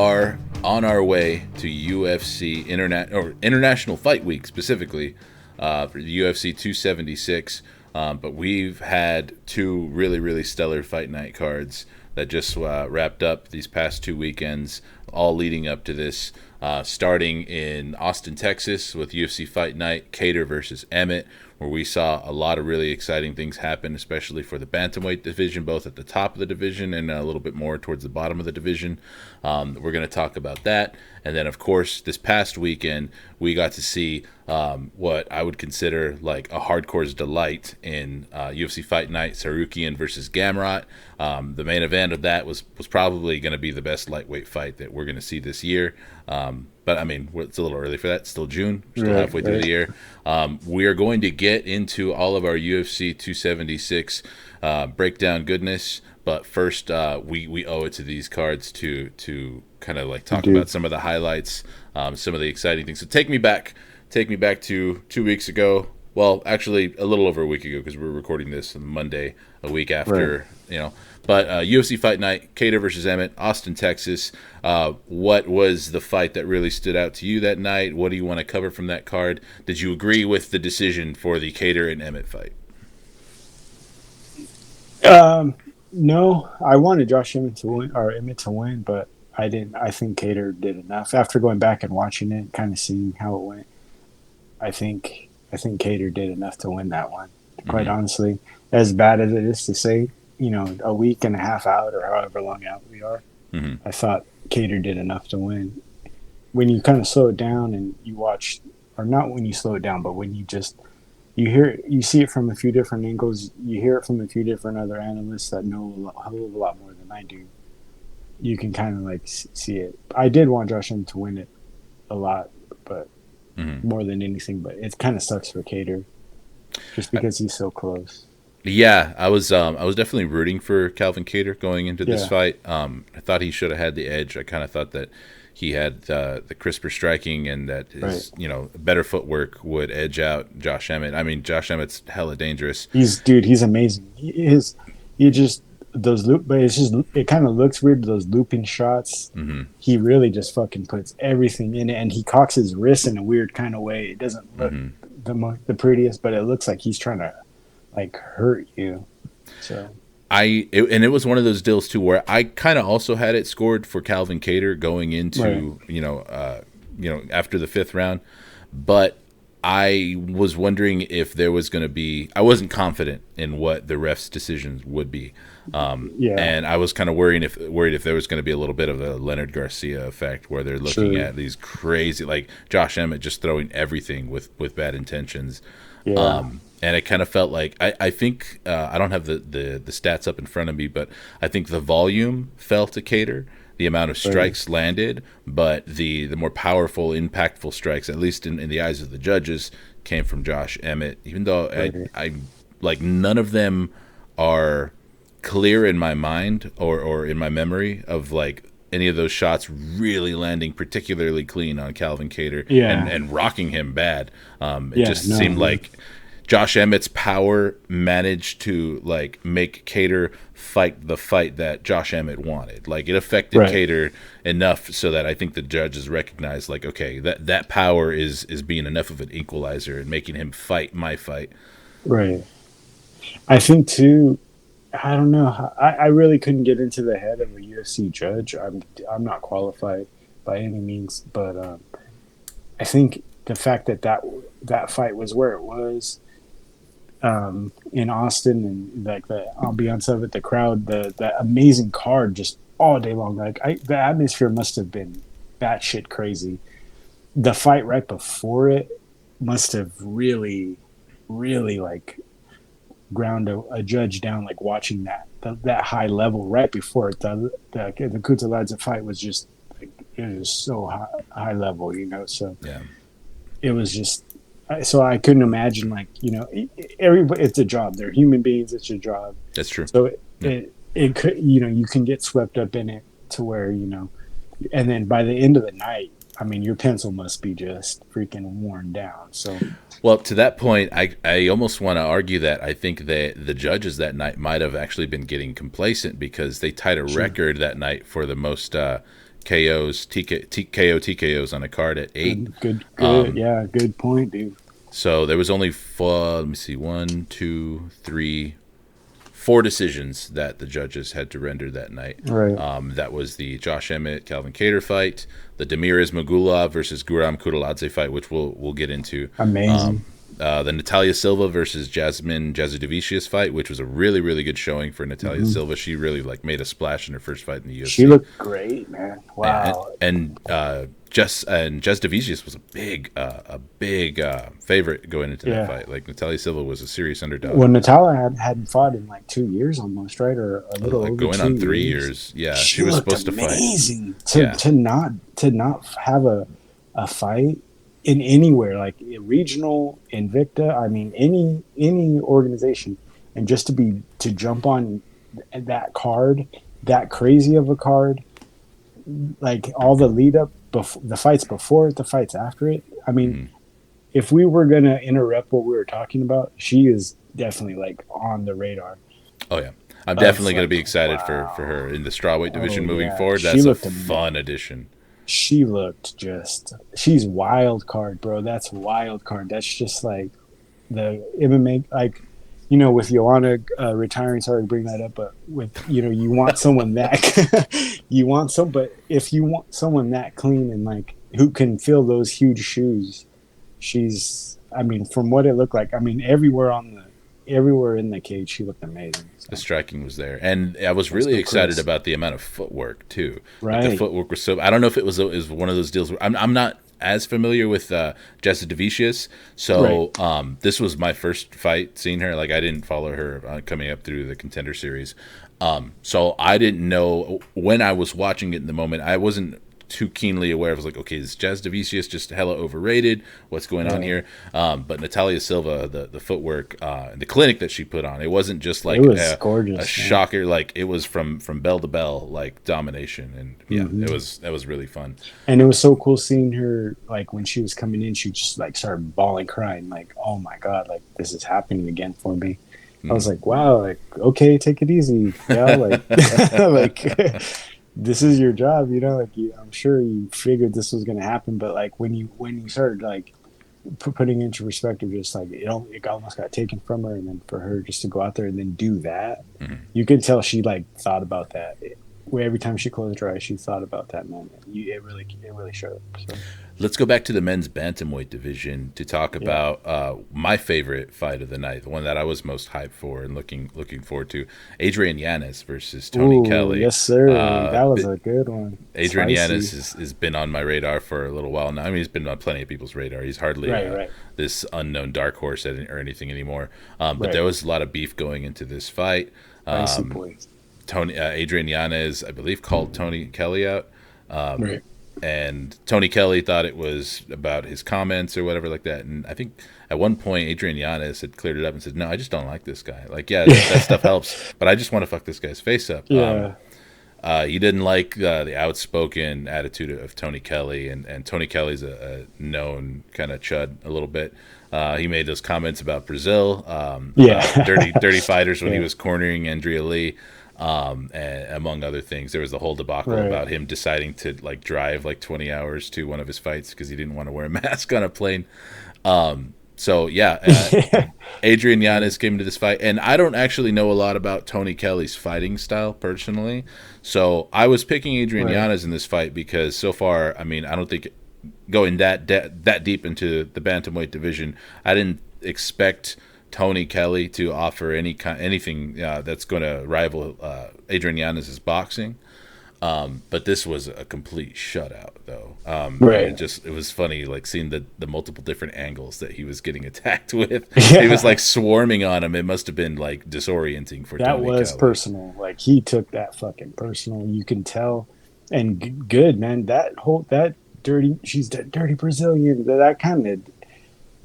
are on our way to UFC International Fight Week specifically for the UFC 276. But we've had two really stellar fight night cards that just wrapped up these past 2 weekends, all leading up to this. Starting in Austin, Texas, with UFC Fight Night, Kattar versus Emmett, where we saw a lot of really exciting things happen, especially for the bantamweight division, both at the top of the division and a little bit more towards the bottom of the division. We're going to talk about that. And then, of course, this past weekend, we got to see what I would consider like a hardcore's delight in UFC Fight Night, Sarukian versus Gamrot. The main event of that was probably going to be the best lightweight fight that we're going to see this year. But, I mean, it's a little early for that. It's still June. We're still halfway through the year. We are going to get into all of our UFC 276 breakdown goodness. But first, we owe it to these cards to kind of like talk about some of the highlights, some of the exciting things. So take me back to 2 weeks ago. Well, actually, a little over a week ago, because we're recording this on Monday, a week after, But UFC Fight Night, Kattar versus Emmett, Austin, Texas. What was the fight that really stood out to you that night? What do you want to cover from that card? Did you agree with the decision for the Kattar and Emmett fight? No, I wanted Josh Emmett to win, but I didn't. I think Kattar did enough. After going back and watching it, kind of seeing how it went, I think Kattar did enough to win that one. Quite honestly, as bad as it is to say, a week and a half out or however long out we are, I thought Kattar did enough to win. When you kind of slow it down and you watch, or not when you slow it down, but when you see it from a few different angles, you hear it from a few different other analysts that know a hell of a lot more than I do. You can kind of like see it. I did want Josh Emmett to win it a lot, but more than anything, but it kind of sucks for Kattar just because he's so close. Yeah, I was definitely rooting for Calvin Kattar going into this fight. I thought he should have had the edge. I kind of thought that he had the crisper striking and that his better footwork would edge out Josh Emmett. I mean, Josh Emmett's hella dangerous. He's amazing. It kind of looks weird, those looping shots. He really just fucking puts everything in it, and he cocks his wrist in a weird kind of way. It doesn't look the prettiest, but it looks like he's trying to like hurt you. So it was one of those deals too where I kind of also had it scored for Calvin Kattar going into after the fifth round, but I was wondering if there was going to be. I wasn't confident in what the refs' decisions would be, and I was kind of worried if there was going to be a little bit of a Leonard Garcia effect where they're looking at these crazy, like Josh Emmett just throwing everything with bad intentions. And it kind of felt like I think I don't have the stats up in front of me, but I think the volume fell to Kattar, the amount of strikes landed, but the more powerful, impactful strikes, at least in the eyes of the judges, came from Josh Emmett. Even though I like none of them are clear in my mind or in my memory of like any of those shots really landing particularly clean on Calvin Kattar and rocking him bad. Seemed like Josh Emmett's power managed to like make Kattar fight the fight that Josh Emmett wanted. Like it affected Kattar enough so that I think the judges recognized like, okay, that power is being enough of an equalizer and making him fight my fight. Right. I think too. I don't know. I really couldn't get into the head of a UFC judge. I'm not qualified by any means, but I think the fact that fight was where it was. In Austin and like the ambiance of it, the crowd, the amazing card just all day long. Like the atmosphere must have been batshit crazy. The fight right before it must have really like ground a judge down. Like watching that high level right before it. The Kutateladze fight was just it was so high level, So it was just. So I couldn't imagine, like, everybody. It's a job. They're human beings. It's your job. That's true. So it could, you can get swept up in it to where, and then by the end of the night, I mean, your pencil must be just freaking worn down. So, well, to that point, I almost want to argue that I think that the judges that night might have actually been getting complacent because they tied a record that night for the most KOs, KO TKOs on a card at 8. Good. Yeah, good point, dude. So there was only let me see, one, two, three, four decisions that the judges had to render that night. Right. That was the Josh Emmett Calvin Kattar fight, the Demirez Magulov versus Guram Kutaladze fight, which we'll get into. Amazing. The Natalia Silva versus Jasmine Jasudavicius fight, which was a really, really good showing for Natalia Silva. She really like made a splash in her first fight in the UFC. She looked great, man. Wow. And Jasudavicius was a big favorite going into that fight. Like Natalia Silva was a serious underdog. Well, Natalia hadn't fought in like 2 years almost, right? Or a little over going 2 on 3 years. years. Yeah, she was supposed to fight. Amazing to not have a fight in anywhere, like regional, Invicta. I mean, any organization, and just to jump on that card, that crazy of a card, like all the lead up, the fights before it, the fights after it. I mean, if we were gonna interrupt what we were talking about, she is definitely like on the radar. Oh yeah, I'm definitely going to be excited for her in the strawweight division moving forward. That's a fun addition. She looked she's wild card, bro. That's wild card. That's just like the MMA, like, you know, with Joanna retiring, sorry to bring that up, but with, you know, you want someone that, but if you want someone that clean and like who can fill those huge shoes, I mean, from what it looked like, I mean, everywhere in the cage, she looked amazing. So. The striking was there, and I was really excited about the amount of footwork too. Right, like the footwork was so. I don't know if it was one of those deals where I'm not as familiar with Jasudavicius, so this was my first fight seeing her. Like I didn't follow her coming up through the Contender Series, so I didn't know when I was watching it in the moment. I wasn't too keenly aware. I was like, okay, is Jasudavicius just hella overrated? What's going on here? But Natalia Silva, the footwork, the clinic that she put on, it wasn't just like a shocker. Like it was from bell to bell, like domination, and that was really fun. And it was so cool seeing her, like when she was coming in, she just like started bawling, crying, like, oh my god, like this is happening again for me. I was like, wow, like, okay, take it easy, yeah, like like this is your job, you know, like I'm sure you figured this was going to happen, but like when you started like putting into perspective, just like it almost got taken from her, and then for her just to go out there and then do that, you could tell she like thought about that. Where every time she closed her eyes, she thought about that moment. It really showed. So. Let's go back to the men's bantamweight division to talk about my favorite fight of the night, the one that I was most hyped for and looking forward to, Adrian Yanez versus Tony Kelly. Yes, sir. That was a good one. Adrian Yanez has been on my radar for a little while now. I mean, he's been on plenty of people's radar. He's hardly this unknown dark horse or anything anymore. But there was a lot of beef going into this fight. Adrian Yanez, I believe, called Tony Kelly out. And Tony Kelly thought it was about his comments or whatever like that. And I think at one point Adrian Yanez had cleared it up and said, no, I just don't like this guy. Like, yeah, that stuff helps, but I just want to fuck this guy's face up. Yeah. He didn't like the outspoken attitude of Tony Kelly. And Tony Kelly's a known kind of chud a little bit. He made those comments about Brazil, dirty fighters when he was cornering Andrea Lee. And among other things, there was the whole debacle about him deciding to like drive like 20 hours to one of his fights because he didn't want to wear a mask on a plane. Adrian Yanez came into this fight, and I don't actually know a lot about Tony Kelly's fighting style personally, so I was picking Adrian Yanez in this fight because so far, I mean, I don't think going that deep into the bantamweight division, I didn't expect Tony Kelly to offer anything that's going to rival Adrian Yanez's boxing. But this was a complete shutout, though. It was funny, like seeing the multiple different angles that he was getting attacked with. He was like swarming on him. It must have been like disorienting for Tony Kelly. That was personal. Like he took that fucking personal. You can tell. And good, man. She's that dirty Brazilian. That kind of,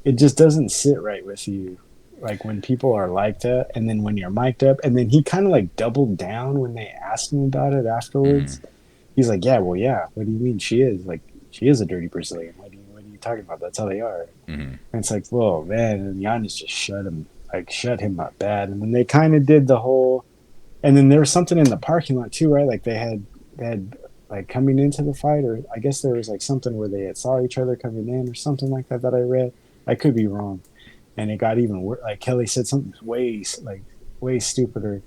it just doesn't sit right with you. Like when people are like that, and then when you're mic'd up, and then he kind of like doubled down when they asked him about it afterwards. He's like, yeah, what do you mean she is? Like, she is a dirty Brazilian. What are you talking about? That's how they are. And it's like, whoa, man. And Giannis just shut him up bad. And then they kind of did the whole, and then there was something in the parking lot too, right? Like they had like coming into the fight, or I guess there was like something where they had saw each other coming in or something like that that I read. I could be wrong, and it got even worse. Like Kelly said something way stupider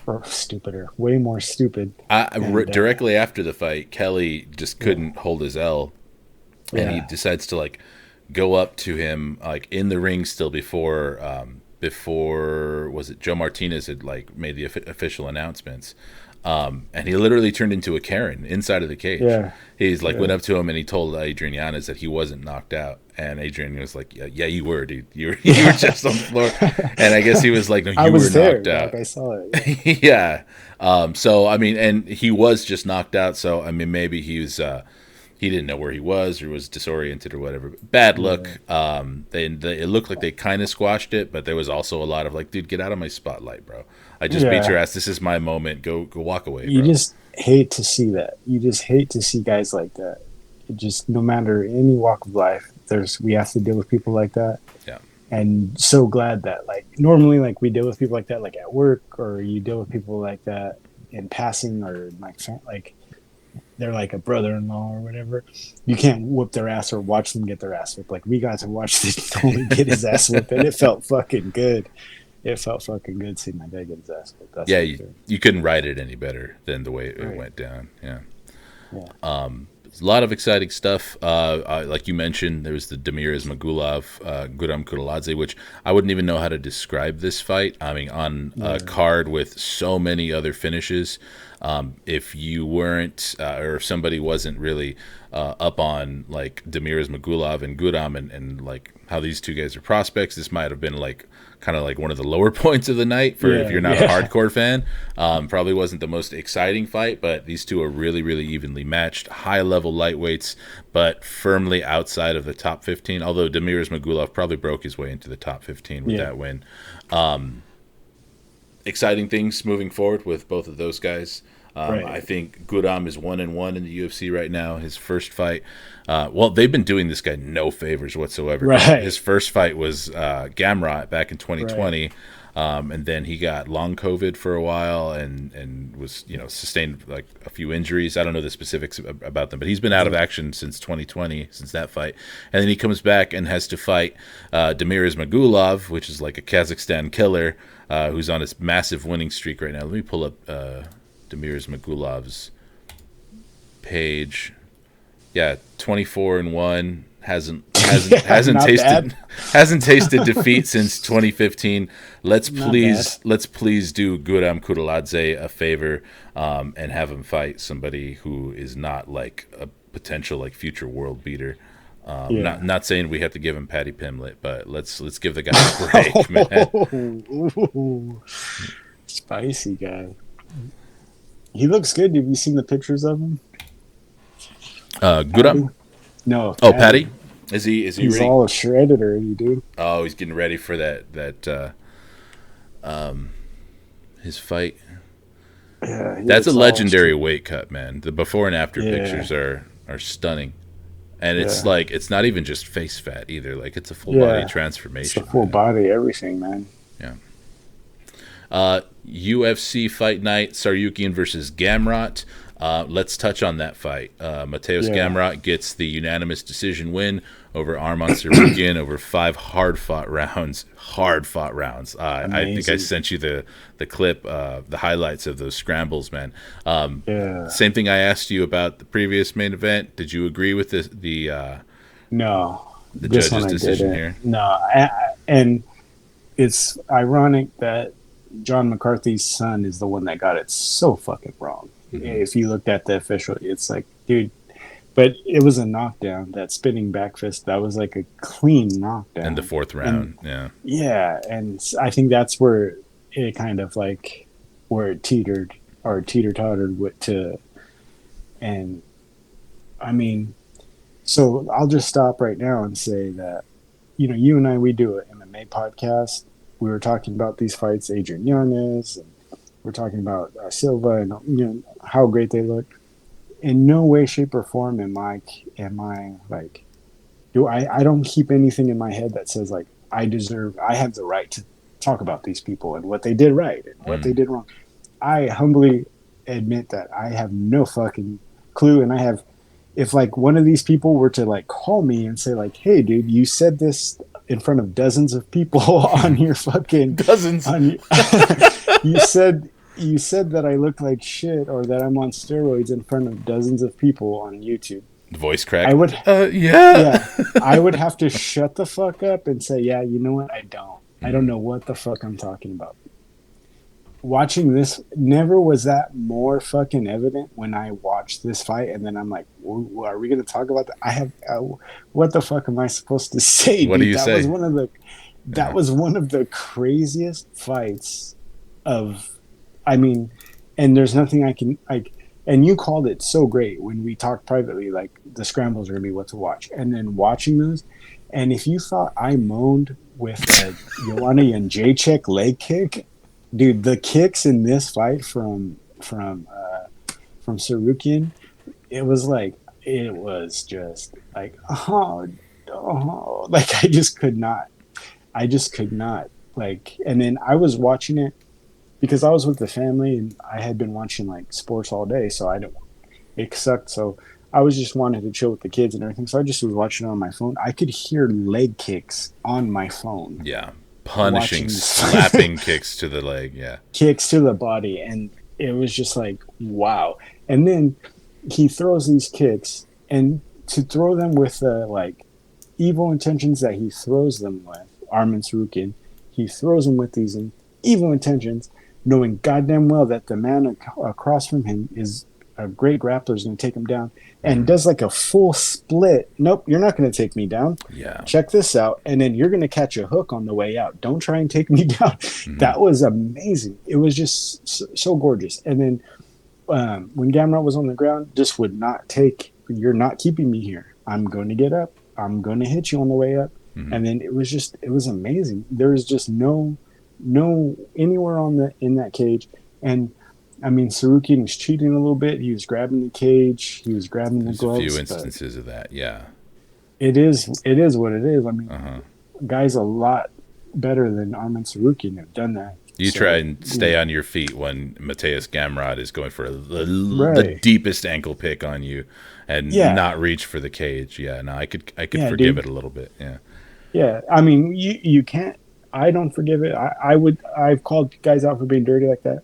or stupider, way more stupid, and Directly after the fight, Kelly just yeah, couldn't hold his L, and he yeah, decides to like go up to him like in the ring still before was it Joe Martinez had like made the official announcements. And he literally turned into a Karen inside of the cage. yeah, He's like yeah. went up to him and he told Adrian Yanez that he wasn't knocked out, and Adrian was like, "Yeah, yeah, you were, dude. You were just on the floor." And I guess he was like, "No, I you were was there, knocked like out." I saw it. Yeah, Yeah. So I mean, and he was just knocked out. So I mean, maybe he didn't know where he was or was disoriented or whatever. Bad look. yeah. They it looked like they kind of squashed it, but there was also a lot of like, dude, get out of my spotlight, bro. I just beat your Yeah. ass. This is my moment. Go walk away, You bro. just hate to see that. You just hate to see guys like that. It just no matter any walk of life, there's we have to deal with people like that. Yeah. And so glad that like normally like we deal with people like that like at work, or you deal with people like that in passing, or like they're like a brother-in-law or whatever. You can't whoop their ass or watch them get their ass whipped. Like we got to watch this Tony get his ass whipped, and it felt fucking good. It felt fucking good seeing my dad get his ass whipped. That's Yeah, for sure. you couldn't write it any better than the way it Right. went down. Yeah. Yeah. A lot of exciting stuff. Like you mentioned, there was the Demiraz Magulov, Guram Kutaladze, which I wouldn't even know how to describe this fight. I mean, on a Yeah. card with so many other finishes, if you weren't, or if somebody wasn't really up on like Demiraz Magulov and Guram and like how these two guys are prospects, this might have been like kind of like one of the lower points of the night for if Yeah. you're not a Yeah. hardcore fan. Probably wasn't the most exciting fight, but these two are really, really evenly matched. High level lightweights, but firmly outside of the top 15. Although Demiraz Magulov probably broke his way into the top 15 with Yeah. that win. Exciting things moving forward with both of those guys. I Right. think Guram is 1-1 in the UFC right now. His first fight, well, they've been doing this guy no favors whatsoever. Right. His first fight was Gamrot back in Right. 2020, and then he got long COVID for a while and was sustained like a few injuries. I don't know the specifics about them, but he's been out of Yeah. action since 2020, since that fight, and then he comes back and has to fight Demiraz Magulov, which is like a Kazakhstan killer, who's on his massive winning streak right now. Let me pull up Demiraz Magulov's page. Yeah, 24-1. Yeah. Hasn't Not bad. tasted hasn't tasted defeat since 2015. Let's Not bad. please do Guram Kutaladze a favor, and have him fight somebody who is not like a potential like future world beater. Yeah. Not saying we have to give him Patty Pimlet, but let's give the guy a break, man. Ooh, spicy guy. He looks good. Have you seen the pictures of him? Guram. Patty? No, Oh, Patty. Patty. Is he He's ready? all shredded already, dude. Oh, he's getting ready for his fight. Yeah, he That's a looks all legendary weight cut, man. The before and after yeah, pictures are stunning. And it's yeah, like it's not even just face fat either. Like it's a full body yeah. It's the transformation, full man. body, everything, man. Yeah. UFC fight night, Saryukian versus Gamrot. Let's touch on that fight. Mateus Yeah, Gamrot gets the unanimous decision win over Arman Sarukian over 5 hard fought rounds. Hard fought rounds. I think I amazing. sent you the clip, the highlights of those scrambles, man. Yeah, Same thing I asked you about the previous main event. Did you agree with no, the this one judge's I decision didn't. here? No, and it's ironic that John McCarthy's son is the one that got it so fucking wrong. Hmm. If you looked at the official, it's like, dude, but it was a knockdown. That spinning back fist, that was like a clean In the knockdown. fourth And round, yeah. yeah, and I think that's where it kind of like where it teetered or teeter tottered with to, and I mean, so I'll just stop right now and say that you and I we do an MMA podcast. We were talking about these fights, Adrian Yanez, and we're talking about Silva, and how great they look. In no way, shape, or form am I like do I don't keep anything in my head that says like I have the right to talk about these people and what they did right and what they Mm. did wrong. I humbly admit that I have no fucking clue, and I have. If like one of these people were to like call me and say like, "Hey, dude, you said this in front of dozens of people on your fucking Dozens. on you said you said that I look like shit or that I'm on steroids in front of dozens of people on YouTube." Voice I crack. would, Yeah. yeah, I would have to shut the fuck up and say, "Yeah, you know what? I don't. I don't know what the fuck I'm talking about." Watching this, never was that more fucking evident when I watched this fight, and then I'm like, "Are we going to talk about that?" I have, what the fuck am I supposed to say, What do dude? you say? That Yeah. was one of the craziest fights of, I mean, and there's nothing I can like. And you called it so great when we talked privately, like the scrambles are gonna be what to watch, and then watching those. And if you thought I moaned with a Joanna and Jacek leg kick, dude, the kicks in this fight from Sarukian, it was just like like I just could not like. And then I was watching it because I was with the family and I had been watching like sports all day, so I don't. It sucked. So I was just wanting to chill with the kids and everything. So I just was watching it on my phone. I could hear leg kicks on my phone Yeah. watching Punishing, this slapping kicks to the leg. Yeah. kicks to the body, and it was just like wow. And then he throws these kicks, and to throw them with like evil intentions that he throws them with, Armin Sarukian, he throws them with these evil intentions, knowing goddamn well that the man across from him is a great grappler, is going to take him down, and does like a full split. Nope, you're not going to take me down. Yeah. Check this out, and then you're going to catch a hook on the way out. Don't try and take me down. That was amazing. It was just so gorgeous. And then when Gamrot was on the ground, just would not take. You're not keeping me here. I'm going to get up. I'm going to hit you on the way up. And then it was amazing. There was just no anywhere in that cage. And I mean, Sarukian was cheating a little bit. He was grabbing the cage. He was grabbing the There's gloves. a few instances of that. Yeah. It is what it is. I mean, guys a lot better than Armin Sarukian have done that. You So, try and stay on your feet when Mateus Gamrot is going for the Right. deepest ankle pick on you, and Yeah. not reach for the cage. Yeah, no, I could Yeah, forgive dude. it a little bit. Yeah, Yeah, I mean, you can't. I don't forgive it. I would. I've called guys out for being dirty like that,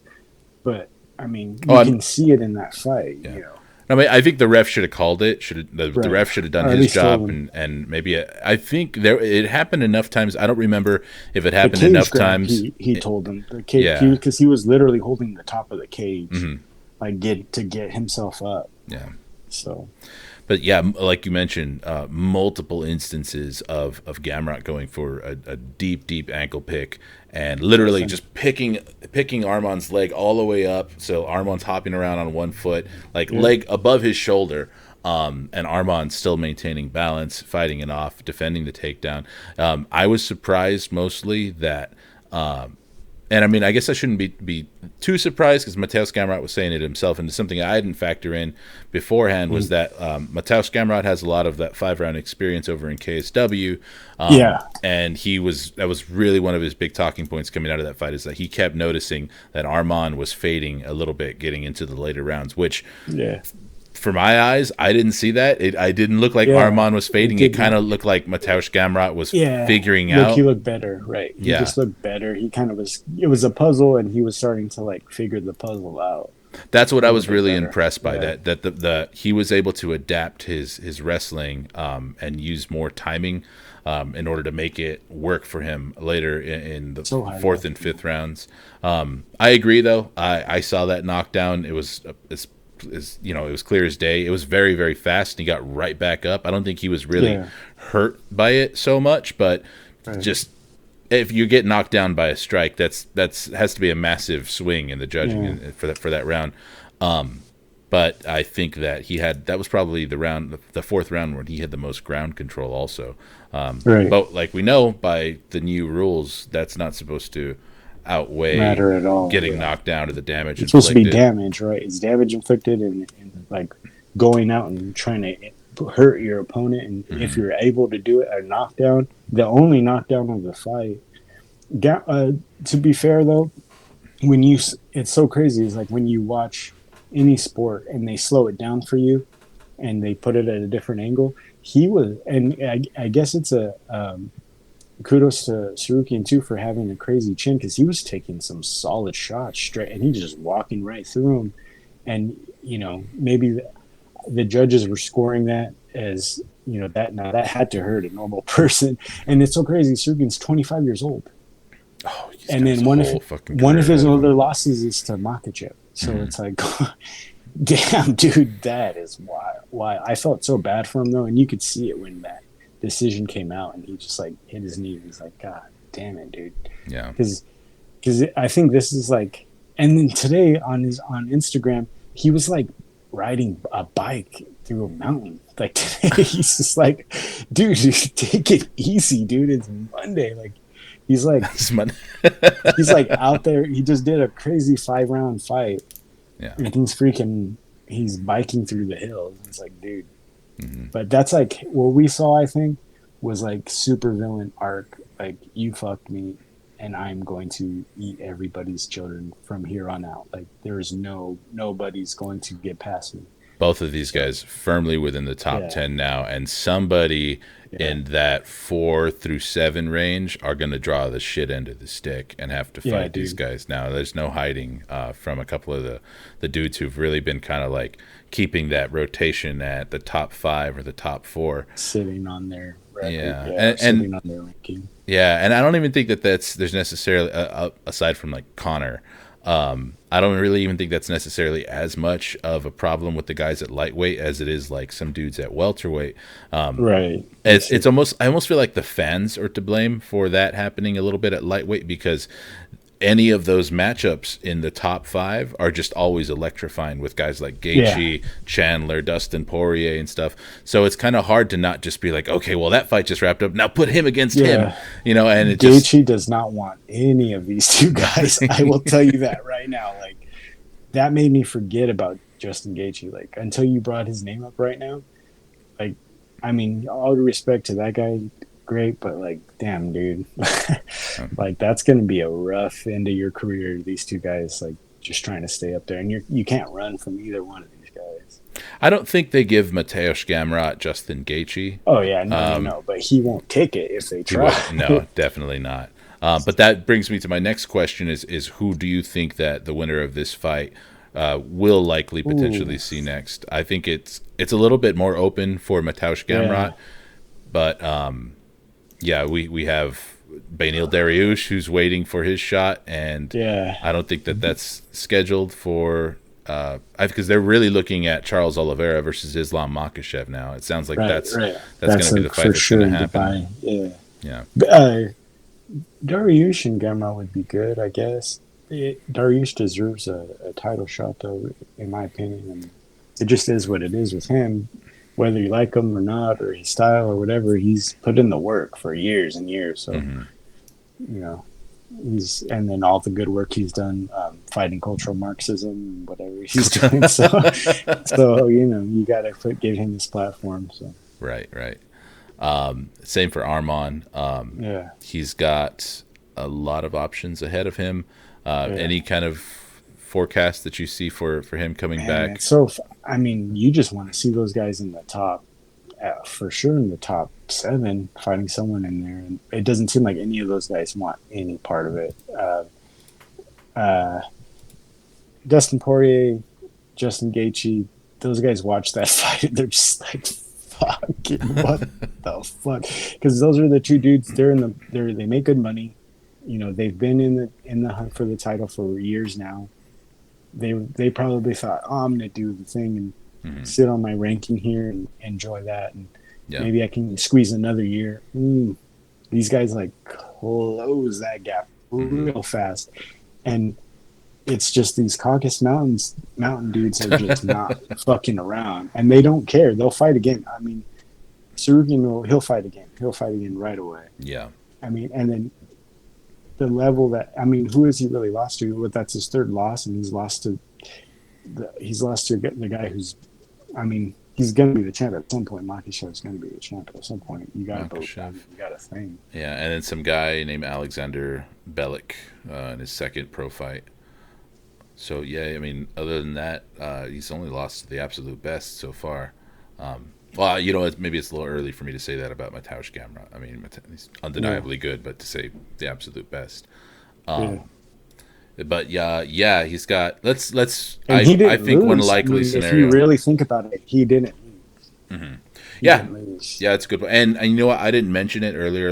but I mean, Oh, you can see it in that fight. yeah. You know, I mean, I think the ref should have called it. The Right. ref should have done Or at his least told job, him. and maybe I think it happened enough times. I don't remember if it The happened cage enough grab, times. he told him the cage Yeah. because he was literally holding the top of the cage, Mhm. like get himself up. Yeah. So But yeah, like you mentioned, multiple instances of Gamrot going for a deep ankle pick and literally just picking Arman's leg all the way up. So Arman's hopping around on one foot, like leg above his shoulder, and Arman's still maintaining balance, fighting it off, defending the takedown. I was surprised mostly that. And I mean, I guess I shouldn't be too surprised because Mateus Gamrot was saying it himself, and something I didn't factor in beforehand was that Mateus Gamrot has a lot of that 5-round experience over in KSW. And that was really one of his big talking points coming out of that fight, is that he kept noticing that Arman was fading a little bit getting into the later rounds, which for my eyes, I didn't see that. I didn't look like Arman was fading. It kind of looked like Mateus Gamrot was figuring out. He looked better, right? He just looked better. He kind of was. It was a puzzle, and he was starting to like figure the puzzle out. That's what I was really impressed by. Yeah. That he was able to adapt his wrestling and use more timing in order to make it work for him later in the fourth and fifth rounds. I agree, though. I saw that knockdown. It was it was clear as day. It was very, very fast, and he got right back up. I don't think he was really hurt by it so much, but just if you get knocked down by a strike, that's has to be a massive swing in the judging for that round. But I think that that was probably the fourth round when he had the most ground control also. But like we know by the new rules, that's not supposed to outweigh matter at all. Getting knocked down to the damage. It's supposed to be damage, right? It's damage inflicted and like going out and trying to hurt your opponent. And if you're able to do it, a knockdown, the only knockdown of the fight. To be fair though, it's so crazy. It's like when you watch any sport and they slow it down for you, and they put it at a different angle. He was, and I guess it's a kudos to Sarukian too for having a crazy chin because he was taking some solid shots straight, and he just walking right through them. And maybe the judges were scoring that as that now that had to hurt a normal person, and it's so crazy. Sarukian's 25 years old, Oh, he's and got then his whole fucking one of career his ahead of older him. losses is to Makhachev. So it's like, damn, dude, that is wild. Why I felt so bad for him though, and you could see it when that decision came out, and he just like hit his knee. He's like, God damn it, dude. Yeah. Because I think this is like, and then today on Instagram, he was like riding a bike through a mountain. Like today, he's just like, dude, take it easy, dude. It's Monday. Like he's like he's like out there. He just did a crazy 5-round fight. Yeah. And he's biking through the hills. It's like, dude. Mm-hmm. But that's like what we saw, I think, was like super villain arc. Like, you fucked me, and I'm going to eat everybody's children from here on out. Like, there's nobody's going to get past me. Both of these guys firmly within the top Yeah. 10 now, and somebody in that 4 through 7 range are going to draw the shit end of the stick and have to fight these guys now. There's no hiding from a couple of the dudes who've really been kind of like keeping that rotation at the top 5 or the top 4. Sitting on their record. Yeah. Sitting on their ranking. Yeah, and I don't even think that there's necessarily, aside from like Connor, I don't really even think that's necessarily as much of a problem with the guys at lightweight as it is like some dudes at welterweight. Right. It's almost, I almost feel like the fans are to blame for that happening a little bit at lightweight, because any of those matchups in the top 5 are just always electrifying with guys like Gaethje, Chandler, Dustin Poirier, and stuff. So it's kind of hard to not just be like, okay, well, that fight just wrapped up. Now put him against him, and it Gaethje does not want any of these two guys. I will tell you that right now. Like, that made me forget about Justin Gaethje. Like, until you brought his name up right now, like, I mean, all due respect to that guy, great, but like, damn, dude, like that's gonna be a rough end of your career. These two guys, like, just trying to stay up there, and you can't run from either one of these guys. I don't think they give Mateusz Gamrot Justin Gaethje. Oh yeah, no, but he won't take it if they try. No, definitely not. But that brings me to my next question: is who do you think that the winner of this fight will likely potentially see next? I think it's a little bit more open for Mateusz Gamrot, but we have Beneil Dariush who's waiting for his shot, and I don't think that that's scheduled for. Because they're really looking at Charles Oliveira versus Islam Makhachev now. It sounds like that's going to be the fight that's going to happen. Yeah. Dariush and Gamrot would be good, I guess. Dariush deserves a title shot, though, in my opinion. And it just is what it is with him. Whether you like him or not, or his style or whatever, he's put in the work for years and years. So, and then all the good work he's done fighting cultural Marxism, whatever he's doing. So you got to give him this platform. So right. Same for Arman. He's got a lot of options ahead of him. Any kind of forecast that you see for him coming back? So I mean, you just want to see those guys in the top, for sure in the top 7, fighting someone in there, and it doesn't seem like any of those guys want any part of it. Dustin Poirier, Justin Gaethje, those guys watch that fight and they're just like, fucking what the fuck? Because those are the two dudes. They make good money. They've been in the hunt for the title for years now. They probably thought, I'm gonna do the thing and sit on my ranking here and enjoy that, and maybe I can squeeze another year. These guys like close that gap real fast, and it's just these Caucasus mountain dudes are just not fucking around, and they don't care. They'll fight again. I mean, Sarukian he'll fight again. He'll fight again right away. Yeah. I mean, and then the level who has he really lost to? Well, that's his 3rd loss, and he's lost to the guy who's, I mean, he's going to be the champ at some point. Makhachev is going to be the champ at some point. You got to think. Yeah, and then some guy named Alexander Belik in his 2nd pro fight. So, I mean, other than that, he's only lost to the absolute best so far. Well, maybe it's a little early for me to say that about Mateusz Gamrot. I mean, he's Yeah, undeniably good, but to say the absolute best. yeah. But yeah, he's got. Let's. And he I didn't think one lose. I likely mean, if you scenario. really think about it, he didn't lose. He Yeah, didn't lose. yeah, it's a good one. And you know what? I didn't mention it earlier.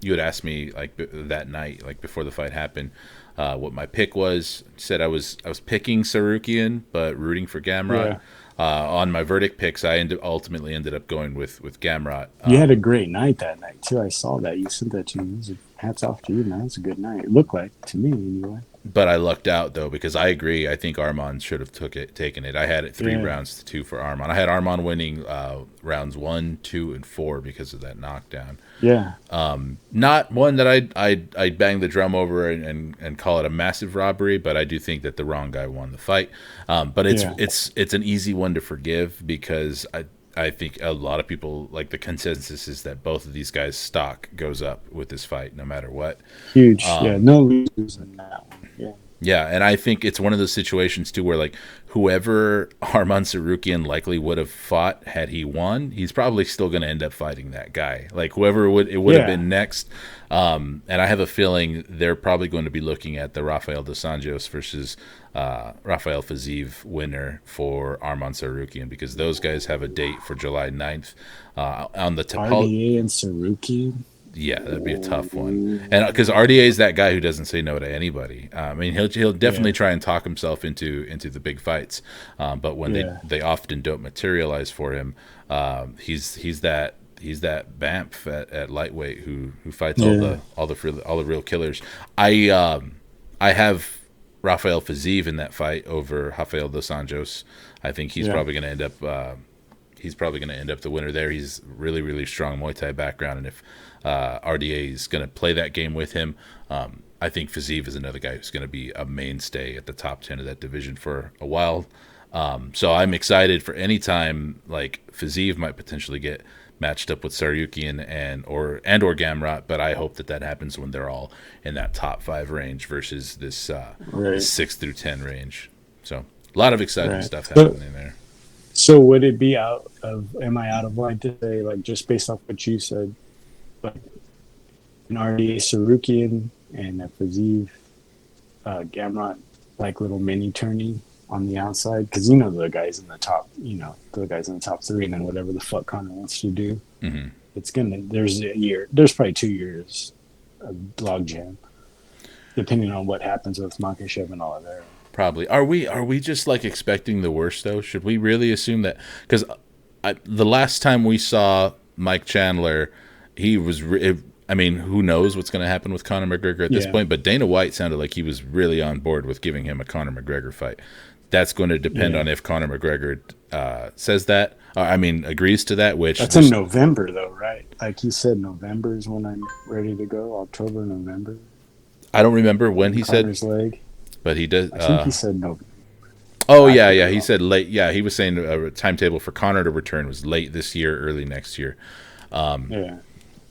You had asked me like that night, like before the fight happened, what my pick was. Said I was picking Sarukian, but rooting for Gamrot. Yeah. On my verdict picks, ultimately ended up going with Gamrot. You had a great night that night too. I saw that. You sent that to me. Hats off to you, man. It's a good night. It looked like to me anyway. But I lucked out though because I agree. I think Armand should have taken it. I had it three Yeah. rounds to two for Armand. I had Armand winning rounds 1, 2, and 4 because of that knockdown. Yeah. Not one that I'd bang the drum over and call it a massive robbery, but I do think that the wrong guy won the fight. But it's Yeah. it's an easy one to forgive because I think a lot of people like the consensus is that both of these guys' stock goes up with this fight no matter what. Huge. Yeah. No losers in that one. Yeah. Yeah, and I think it's one of those situations too where like whoever Arman Sarukian likely would have fought had he won, he's probably still going to end up fighting that guy. Like whoever would have Yeah. been next. And I have a feeling they're probably going to be looking at the Rafael dos Anjos versus Rafael Fiziev winner for Arman Sarukian because those guys have a date for July 9th on the RDA and Saruki. yeah, that'd be a tough one, and because RDA is that guy who doesn't say no to anybody. I mean, he'll definitely Yeah. try and talk himself into the big fights, but when Yeah. they often don't materialize for him, he's that Bamf at lightweight who fights Yeah. all the real killers. I have Rafael Fiziev in that fight over Rafael dos Anjos. I think he's Yeah. probably going to end up. He's probably going to end up the winner there. He's really, really strong Muay Thai background, and if RDA is going to play that game with him, I think Fiziev is another guy who's going to be a mainstay at the top 10 of that division for a while. So I'm excited for any time like Fiziev might potentially get matched up with Saryukian or Gamrot, but I hope that happens when they're all in that top 5 range versus this Right. 6 through 10 range. So a lot of exciting Right. stuff So, happening there. so would it be out of? Am I out of line to say like just based off what you said, like an RDA Sarukian and a Fiziev Gamrot like little mini tourney on the outside because the guys in the top, the guys in the top 3, and then whatever the fuck Connor wants to do, it's gonna. There's a year. There's probably 2 years of logjam, depending on what happens with Makhachev and all of that. Probably. Are we just like expecting the worst though? Should we really assume that? Because the last time we saw Mike Chandler, he was. I mean, who knows what's going to happen with Conor McGregor at this Yeah. point? But Dana White sounded like he was really on board with giving him a Conor McGregor fight. That's going to depend Yeah. on if Conor McGregor says that. I mean, agrees to that. Which That's in November, though, right? Like he said, November is when I'm ready to go. October, November. I don't remember when he said, Connor's leg. but he does. I think he said November. Oh I yeah, could yeah. be He wrong. said late. Yeah, he was saying a timetable for Conor to return was late this year, early next year. Yeah.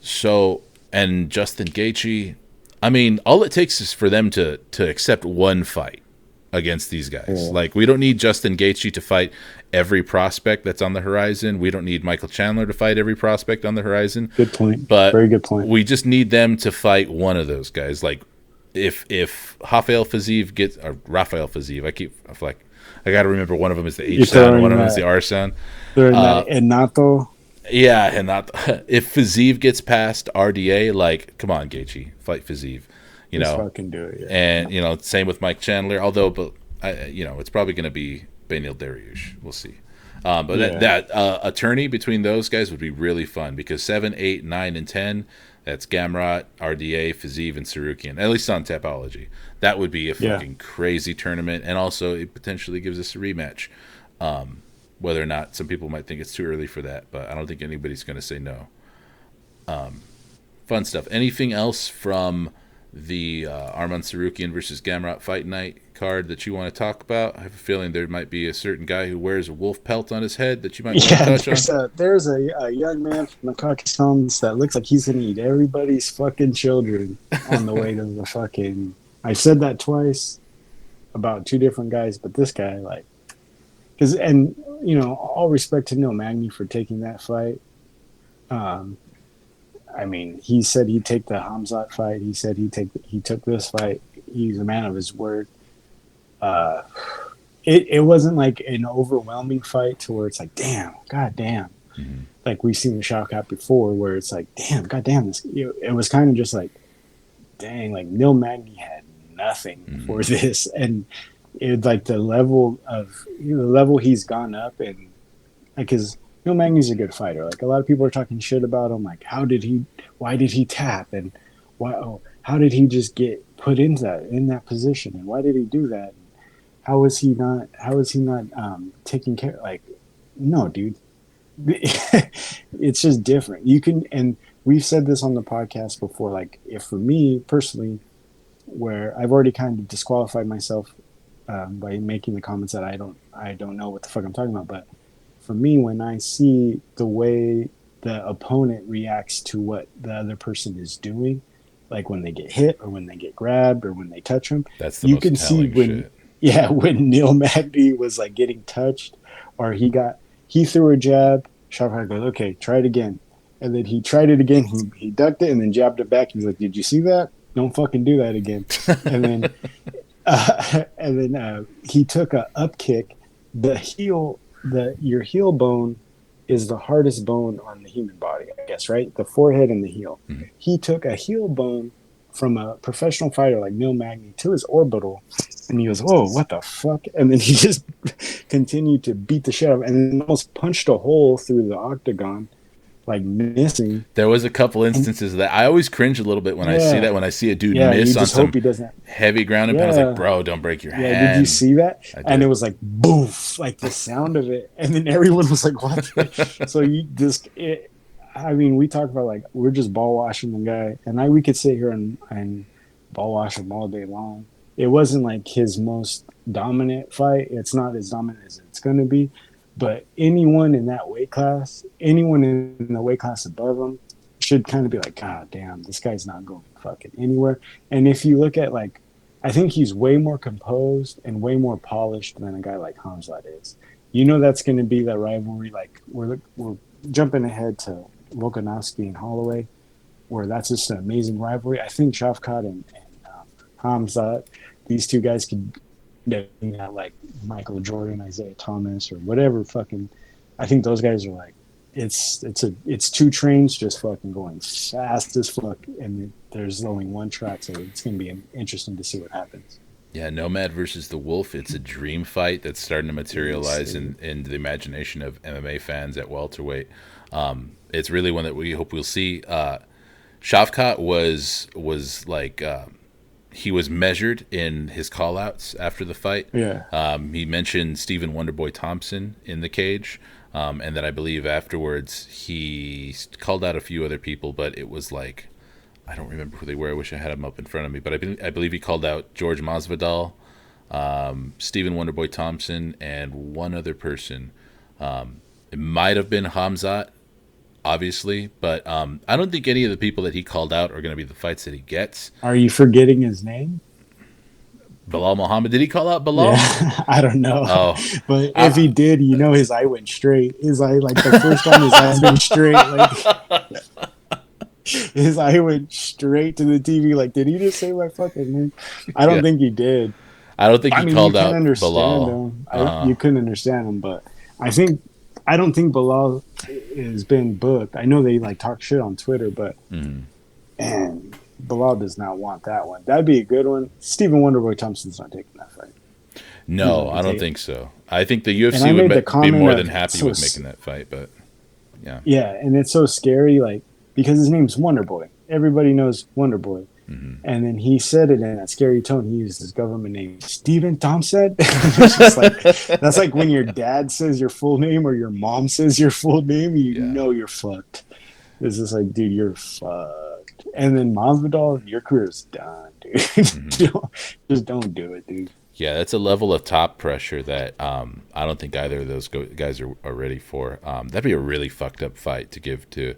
So and Justin Gaethje, I mean, all it takes is for them to accept one fight against these guys. Yeah. Like we don't need Justin Gaethje to fight every prospect that's on the horizon. We don't need Michael Chandler to fight every prospect on the horizon. Good point. But Very good point. we just need them to fight one of those guys. Like if Rafael Fiziev gets or Rafael Fiziev, I feel like I got to remember one of them is the You're H sound, throwing one of them is that- the R sound. They're in that Enato. Yeah, and not if Fiziev gets past RDA, like come on, Gaethje, fight Fiziev, you Just know. fucking do it. Yeah. And same with Mike Chandler. Although, but it's probably going to be Beneil Dariush. We'll see. But Yeah. that attorney between those guys would be really fun because 7, 8, 9, and 10. That's Gamrot, RDA, Fiziev, and Sarukian. At least on Tapology, that would be a Yeah. fucking crazy tournament, and also it potentially gives us a rematch. Whether or not some people might think it's too early for that, but I don't think anybody's going to say no. Fun stuff. Anything else from the Arman Sarukian versus Gamrot fight night card that you want to talk about? I have a feeling there might be a certain guy who wears a wolf pelt on his head that you might want to touch on. There's a young man from the Caucasus that looks like he's gonna eat everybody's fucking children on the way to the fucking. I said that twice about 2 different guys, but this guy like, because and all respect to Neil Magny for taking that fight. Um, I mean, he said he'd take the Hamzat fight. He said he took this fight. He's a man of his word. Uh, it wasn't like an overwhelming fight to where it's like, damn, god damn. Mm-hmm. Like we've seen the Shawkat before, where it's like, damn, god damn, this. It was kind of just like, dang, like Neil Magny had nothing for this, and it like the level of the level he's gone up, and like his Neil Magny's a good fighter. Like a lot of people are talking shit about him, like why did he tap, and how did he just get put in that position, and why did he do that? How is he not taking care? Like, no, dude, it's just different. You can, and we've said this on the podcast before. Like, if for me personally, where I've already kind of disqualified myself by making the comments that I don't know what the fuck I'm talking about. But for me, when I see the way the opponent reacts to what the other person is doing, like when they get hit or when they get grabbed or when they touch them, That's the you most can see telling when shit. yeah, when Neil Magny was like getting touched, or he threw a jab, Shavkat goes, okay, try it again. And then he tried it again, he ducked it and then jabbed it back. He's like, did you see that? Don't fucking do that again. And then he took a up kick. Your heel bone is the hardest bone on the human body, I guess, right? The forehead and the heel. Mm-hmm. He took a heel bone from a professional fighter like Neil Magny to his orbital, and he goes, "Whoa, what the fuck?" And then he just continued to beat the shit out of him, and then almost punched a hole through the octagon, like missing. There was a couple And instances of that I always cringe a little bit when I see yeah, that. When I see a dude yeah, you miss on just hope some he doesn't. heavy ground and pound, I was like, Yeah, bro, don't break your yeah. Did you hand. see that? I And it did. was like boof, like the sound of it, and then everyone was like, "What?" So you just it. I mean, we talk about like we're just ball washing the guy, and we could sit here and ball wash him all day long. It wasn't like his most dominant fight. It's not as dominant as it's going to be, but anyone in that weight class, anyone in the weight class above him, should kind of be like, God damn, this guy's not going fucking anywhere. And if you look at like, I think he's way more composed and way more polished than a guy like Hamzat is. That's going to be the rivalry. Like we're jumping ahead to Volkanovski and Holloway, where that's just an amazing rivalry. I think Shavkat and Hamzat, these two guys could, like Michael Jordan, Isaiah Thomas, or whatever. Fucking, I think those guys are like, it's two trains just fucking going fast as fuck, and there's only one track, so it's gonna be interesting to see what happens. Yeah, Nomad versus the Wolf. It's a dream fight that's starting to Yes, materialize in the imagination of MMA fans at welterweight. It's really one that we hope we'll see. Shavkat was like he was measured in his callouts after the fight. yeah. He mentioned Stephen Wonderboy Thompson in the cage, and then I believe afterwards he called out a few other people, but it was like I don't remember who they were. I wish I had them up in front of me, but I believe he called out George Masvidal, Stephen Wonderboy Thompson, and one other person. It might have been Hamzat, obviously, but I don't think any of the people that he called out are going to be the fights that he gets. Are you forgetting his name? Bilal Muhammad, did he call out Bilal? Yeah, I don't know, Oh, but if I, he did, his eye went straight. His eye, like the first time, his eyes went straight. Like his eye went straight to the TV. Like, did he just say my fucking name? I don't yeah, think he did. I don't think I he mean, you called can out understand Bilal. him. You couldn't understand him, but I don't think Bilal has been booked. I know they like talk shit on Twitter, but and Bilal does not want that one. That'd be a good one. Stephen Wonderboy Thompson's not taking that fight. He's not No, gonna I don't take it. think so. I think the And UFC I would made the be comment more of than happy so with making that fight, but yeah. yeah, and it's so scary, like because his name's Wonderboy. Everybody knows Wonderboy. And then he said it in that scary tone. He used his government name, Stephen Thompson. It's just like that's like when your dad says your full name or your mom says your full name, you Yeah. know you're fucked. It's just like, dude, you're fucked. And then Masvidal, your career's done, dude. Just don't do it, dude. Yeah, that's a level of top pressure that I don't think either of those guys are ready for. That'd be a really fucked up fight to give to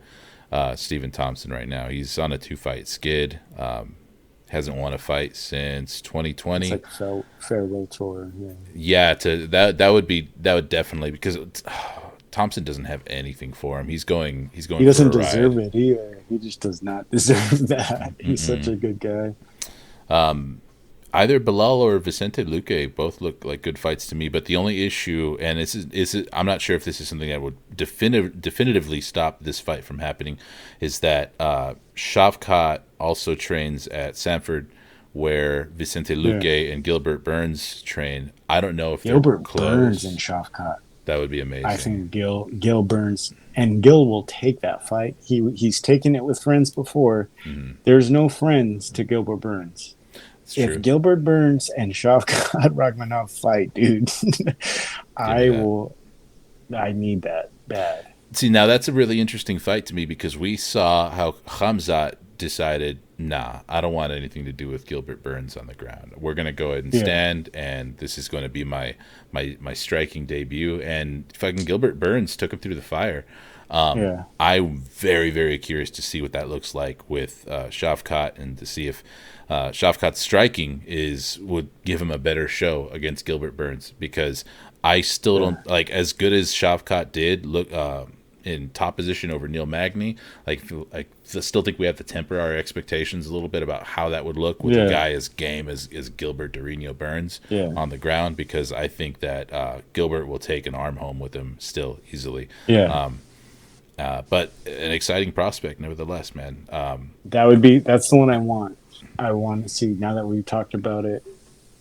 Stephen Thompson right now. He's on a 2-fight skid. Hasn't won a fight since It's 2020. like a farewell tour. Yeah. Yeah, to that would definitely because Thompson doesn't have anything for him. He's He going for doesn't a ride. deserve it either. He just does not deserve that. He's such Mm-mm. a good guy. Either Bilal or Vicente Luque both look like good fights to me. But the only issue, and I'm not sure if this is something that would definitively stop this fight from happening, is that Shavkat also trains at Sanford, where Vicente Yeah. Luque and Gilbert Burns train. I don't know if they're Gilbert Burns and close. Shafkat. That would be I amazing. think Gil Burns and Gil will take that fight. He's taken it with friends before. There's no friends to Gilbert Burns. It's If true. Gilbert Burns and Shavkat Rakhmonov fight, dude, Give me I that. will. I need that bad. See, now that's a really interesting fight to me because we saw how Khamzat decided, nah, I don't want anything to do with Gilbert Burns on the ground. We're going to go ahead and Yeah, stand, and this is going to be my striking debut. And fucking Gilbert Burns took him through the fire. yeah, I'm very, very curious to see what that looks like with Shavkat and to see if Shavkat's striking would give him a better show against Gilbert Burns because I still yeah, don't like as good as Shavkat did look in top position over Neil Magny. I still think we have to temper our expectations a little bit about how that would look with a yeah, guy as game as Gilbert Dorino Burns yeah, on the ground because I think that Gilbert will take an arm home with him still easily. yeah. But an exciting prospect, nevertheless, man. That's the one I want. I want to see now that we've talked about it.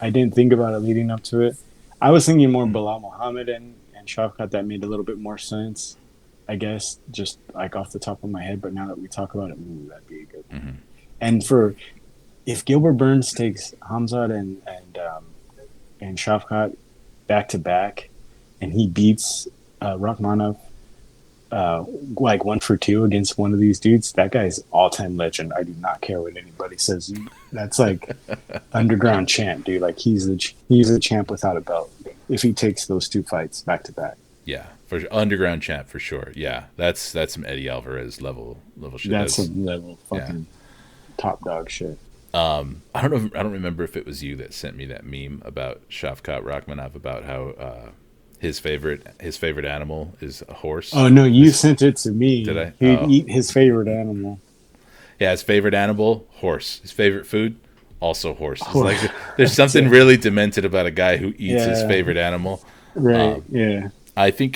I didn't think about it leading up to it. I was thinking more Bilal Muhammad and Shavkat. That made a little bit more sense, I guess, just like off the top of my head. But now that we talk about it, ooh, that'd be a good one. And for if Gilbert Burns takes Hamzat and Shavkat back to back, and he beats Rakhmonov like 1 for 2 against one of these dudes, that guy's all time legend. I do not care what anybody says. That's like underground champ, dude. Like he's a champ without a belt if he takes those 2 fights back to back. Yeah, for underground champ for sure. Yeah, that's some Eddie Alvarez level shit. That's That's some level yeah. fucking top dog shit. I don't know. I don't remember if it was you that sent me that meme about Shavkat Rakhmonov about how his favorite animal is a horse. Oh no, you This sent it to did me. I? He'd Oh, eat his favorite animal. yeah. His favorite animal, horse. His favorite food, also horse. It's like there's That's something it. really demented about a guy who eats his Yeah, favorite animal. right. Yeah, I think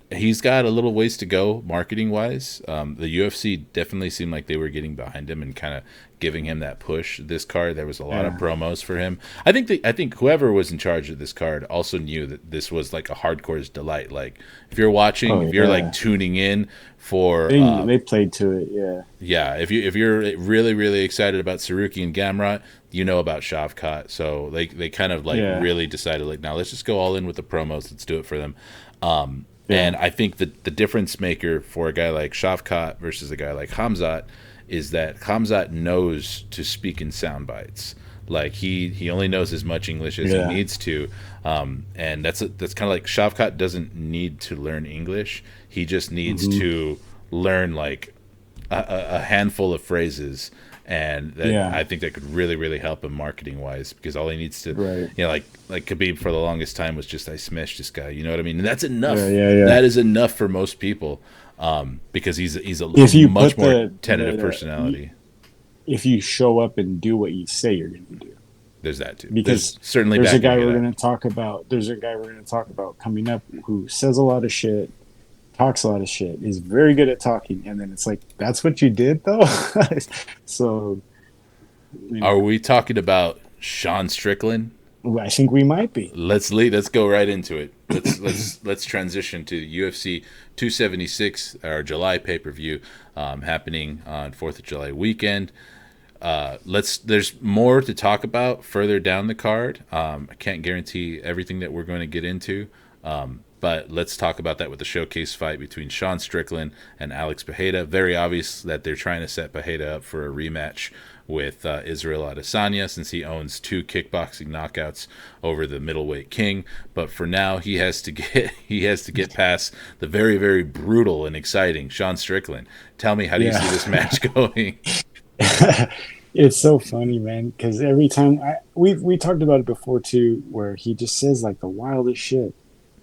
he's got a little ways to go marketing wise. The UFC definitely seemed like they were getting behind him and kind of giving him that push. This card, there was a lot of yeah. promos for him. I think whoever was in charge of this card also knew that this was like a hardcore's delight. Like if you're watching, Oh if you're like yeah. tuning in for They played to it. Yeah, yeah, if you're really really excited about Saruki and Gamrot, you know about Shavkat. So they kind of like yeah, really decided like now let's just go all in with the promos. Let's do it for them. yeah, And I think that the difference maker for a guy like Shavkat versus a guy like Hamzat is that Hamzat knows to speak in sound bites. Like he only knows as much English as he yeah. needs to, and that's kind of like Shavkat doesn't need to learn English. He just needs Hmm. to learn like a handful of phrases, and that Yeah, I think that could really really help him marketing wise because all he needs to, right. like Khabib for the longest time was just I smashed this guy, you know what I mean? And that's Yeah, enough. yeah, yeah. That is enough for most people, because he's a If you much put more tentative the personality. if you show up and do what you say you're going to do, There's that too. There's because certainly there's a backing guy it we're up. going to talk about. There's a guy we're going to talk about coming up who says a lot of shit, talks a lot of shit, is very good at talking, and then it's like that's what you did though. So you Are know, we talking about Sean Strickland? I think we might be. Let's go right into it. Let's transition to UFC 276, our July pay per view, happening on 4th of July weekend. There's more to talk about further down the card. I can't guarantee everything that we're going to get into, but let's talk about that with the showcase fight between Sean Strickland and Alex Pereira. Very obvious that they're trying to set Pereira up for a rematch with Israel Adesanya, since he owns 2 kickboxing knockouts over the middleweight king. But for now, he has to get past the very very brutal and exciting Sean Strickland. Tell me, how do you see Yeah. this match going? It's so funny, man, because every time we talked about it before too, where he just says like the wildest shit,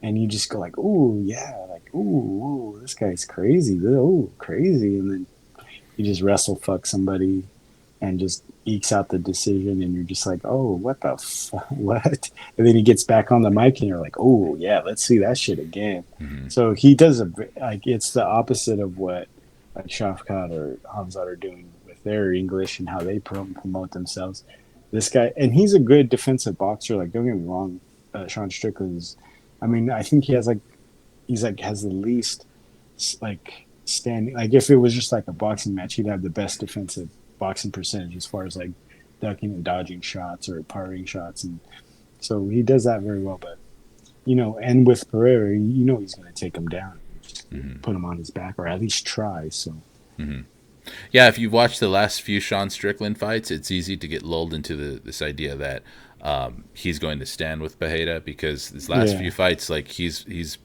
and you just go like, "Ooh, yeah," like, "Ooh, this guy's crazy, ooh, crazy," and then you just wrestle fuck somebody and just ekes out the decision, and you're just like, "Oh, what the what?" And then he gets back on the mic, and you're like, "Oh, yeah, let's see that shit again." Hmm. So he does like it's the opposite of what like Shafkat or Hamzat are doing with their English and how they promote themselves. This guy, and he's a good defensive boxer. Like, don't get me wrong, Sean Strickland's. I mean, I think he has like he's like has the least like standing. Like, if it was just like a boxing match, he'd have the best defensive boxing percentage as far as like ducking and dodging shots or parrying shots, and so he does that very well. But and with Pereira, he's going to take him down, just Hmm. put him on his back, or at least try. So Hmm. Yeah, if you've watched the last few Sean Strickland fights, it's easy to get lulled into this idea that he's going to stand with Pereira because his last few yeah, fights, like he's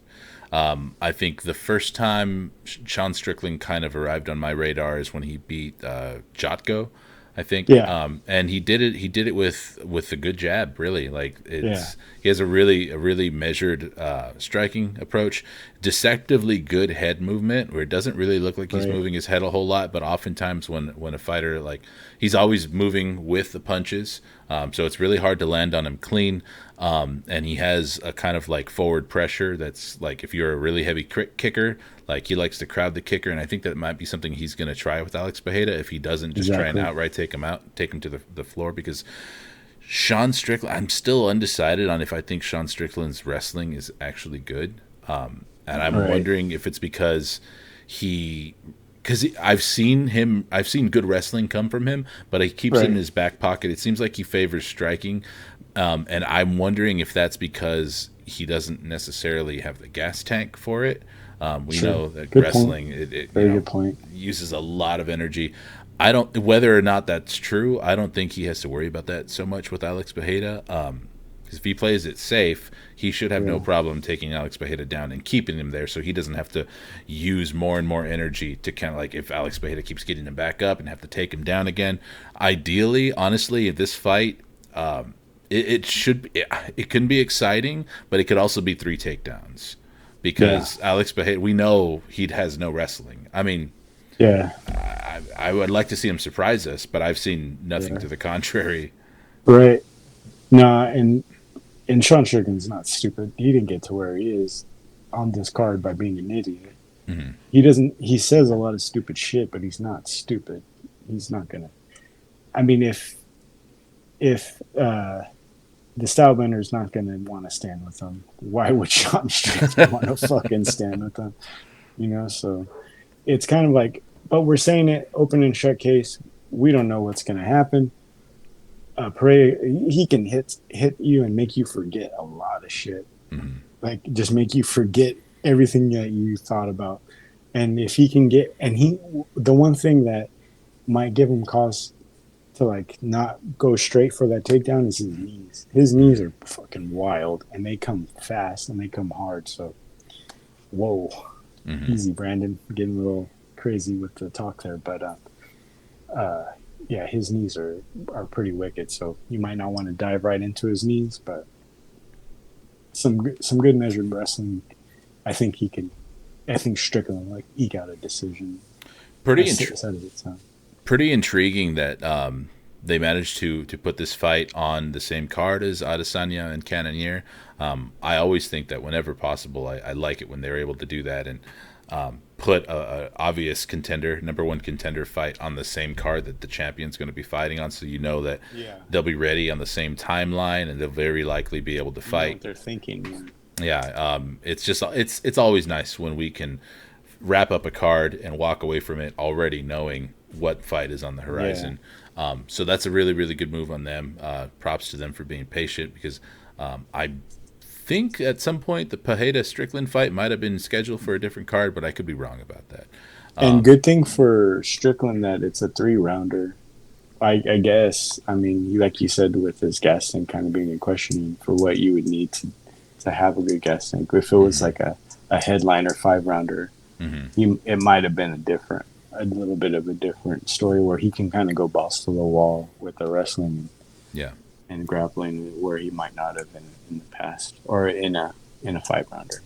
I think the first time Sean Strickland kind of arrived on my radar is when he beat Jotko, I think, yeah, and he did it. He did it with a good jab. Really, like yeah, he has a really measured striking approach, deceptively good head movement where it doesn't really look like he's right, moving his head a whole lot, but oftentimes when a fighter like he's always moving with the punches, so it's really hard to land on him clean. And he has a kind of like forward pressure that's like if you're a really heavy kicker, like he likes to crowd the kicker, and I think that might be something he's going to try with Alex Bejeda if he doesn't just try and exactly, outright take him out, take him to the floor. Because Sean Strickland, I'm still undecided on if I think Sean Strickland's wrestling is actually good, and I'm right, wondering if it's he because I've seen good wrestling come from him, but he keeps it in right, his back pocket. It seems like he favors striking, and I'm wondering if that's because he doesn't necessarily have the gas tank for it. We sure, know that good point, wrestling, it very good point. uses a lot of energy. I don't whether or not that's true. I don't think he has to worry about that so much with Alex Bejeda. Because if he plays it safe, he should have no Yeah, problem taking Alex Bejeda down and keeping him there, so he doesn't have to use more and more energy to kind of like if Alex Bejeda keeps getting him back up and have to take him down again. Ideally, honestly, in this fight, it should it can be exciting, but it could also be three takedowns yeah, because Alex Bejeda, we know he has no wrestling. I mean, yeah, I would like to see him surprise us, but I've seen nothing yeah, to the contrary. right. Nah, and Sean Strickland's not stupid. He didn't get to where he is on this card by being an idiot. Hmm. He doesn't. He says a lot of stupid shit, but he's not stupid. He's not gonna. I mean, if the Stylebender's not gonna want to stand with him, why would Sean Strickland want to fucking stand with him? So it's kind of like, but we're saying it open and shut case. We don't know what's gonna happen. Pray he can hit you and make you forget a lot of shit. Hmm. Like just make you forget everything that you thought about. And if he can get, and the one thing that might give him cause to like not go straight for that takedown is his knees. His knees are fucking wild, and they come fast and they come hard. So, whoa, Hmm. easy, Brandon, getting a little crazy with the talk there, but uh, yeah, his knees are pretty wicked. So you might not want to dive right into his knees, but some good measured wrestling. I think he can. I think Strickland like eke out a decision Pretty as int- said at the time. pretty intriguing that they managed to put this fight on the same card as Adesanya and Cannonier. I always think that whenever possible, I like it when they're able to do that and put a obvious contender, number one contender fight on the same card that the champion's going to be fighting on, so you know that Yeah, they'll be ready on the same timeline and they'll very likely be able to you know fight. what they're thinking. Yeah, it's just it's always nice when we can wrap up a card and walk away from it already knowing what fight is on the Yeah, horizon. So that's a really really good move on them. Props to them for being patient because I think at some point the Pajeda Strickland fight might have been scheduled for a different card, but I could be wrong about that. and good thing for Strickland that it's a 3 rounder. I guess. I mean, like you said, with his gas tank kind of being in questioning for what you would need to have a good gas tank. If it was Hmm. like a headliner 5 rounder, Hmm. it might have been a different. a little bit of a different story where he can kind of go balls to the wall with the wrestling Yeah. and grappling where he might not have in the past or in a 5 rounder.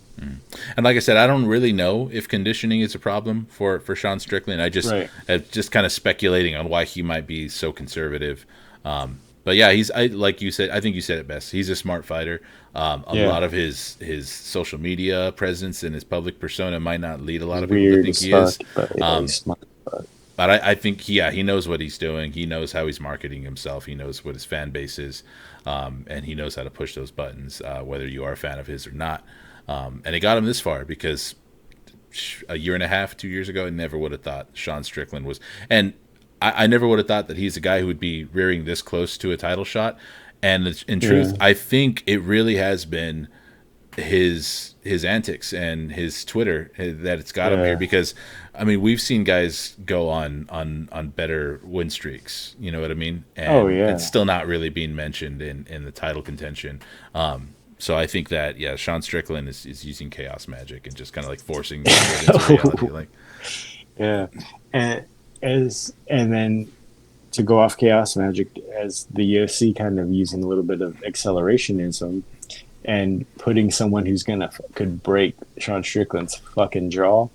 And like I said, I don't really know if conditioning is a problem for Sean Strickland. Right. Just kind of speculating on why he might be so conservative. But yeah, like you said. I think you said it best. He's a smart fighter. A Yeah. lot of his social media presence and his public persona might not lead a lot He's of people to weird think as he fuck, is. but yeah, he's smart. But But I think, yeah, he knows what he's doing. He knows how he's marketing himself. He knows what his fan base is, and he knows how to push those buttons, whether you are a fan of his or not. And it got him this far because a year and a half, 2 years ago, I never would have thought Sean Strickland was. And I never would have thought that he's a guy who would be rearing this close to a title shot. And in truth, yeah. I think it really has been his antics and his Twitter that it's got him here, Yeah. because I mean we've seen guys go on better win streaks, you know what I mean, Oh and it's yeah. still not really being mentioned in the title contention. So I think that, yeah, Sean Strickland is using chaos magic and just kind of like forcing it into reality. Like, Yeah. And and then to go off chaos magic as the UFC kind of using a little bit of accelerationism and putting someone who's gonna could break Sean Strickland's fucking jaw.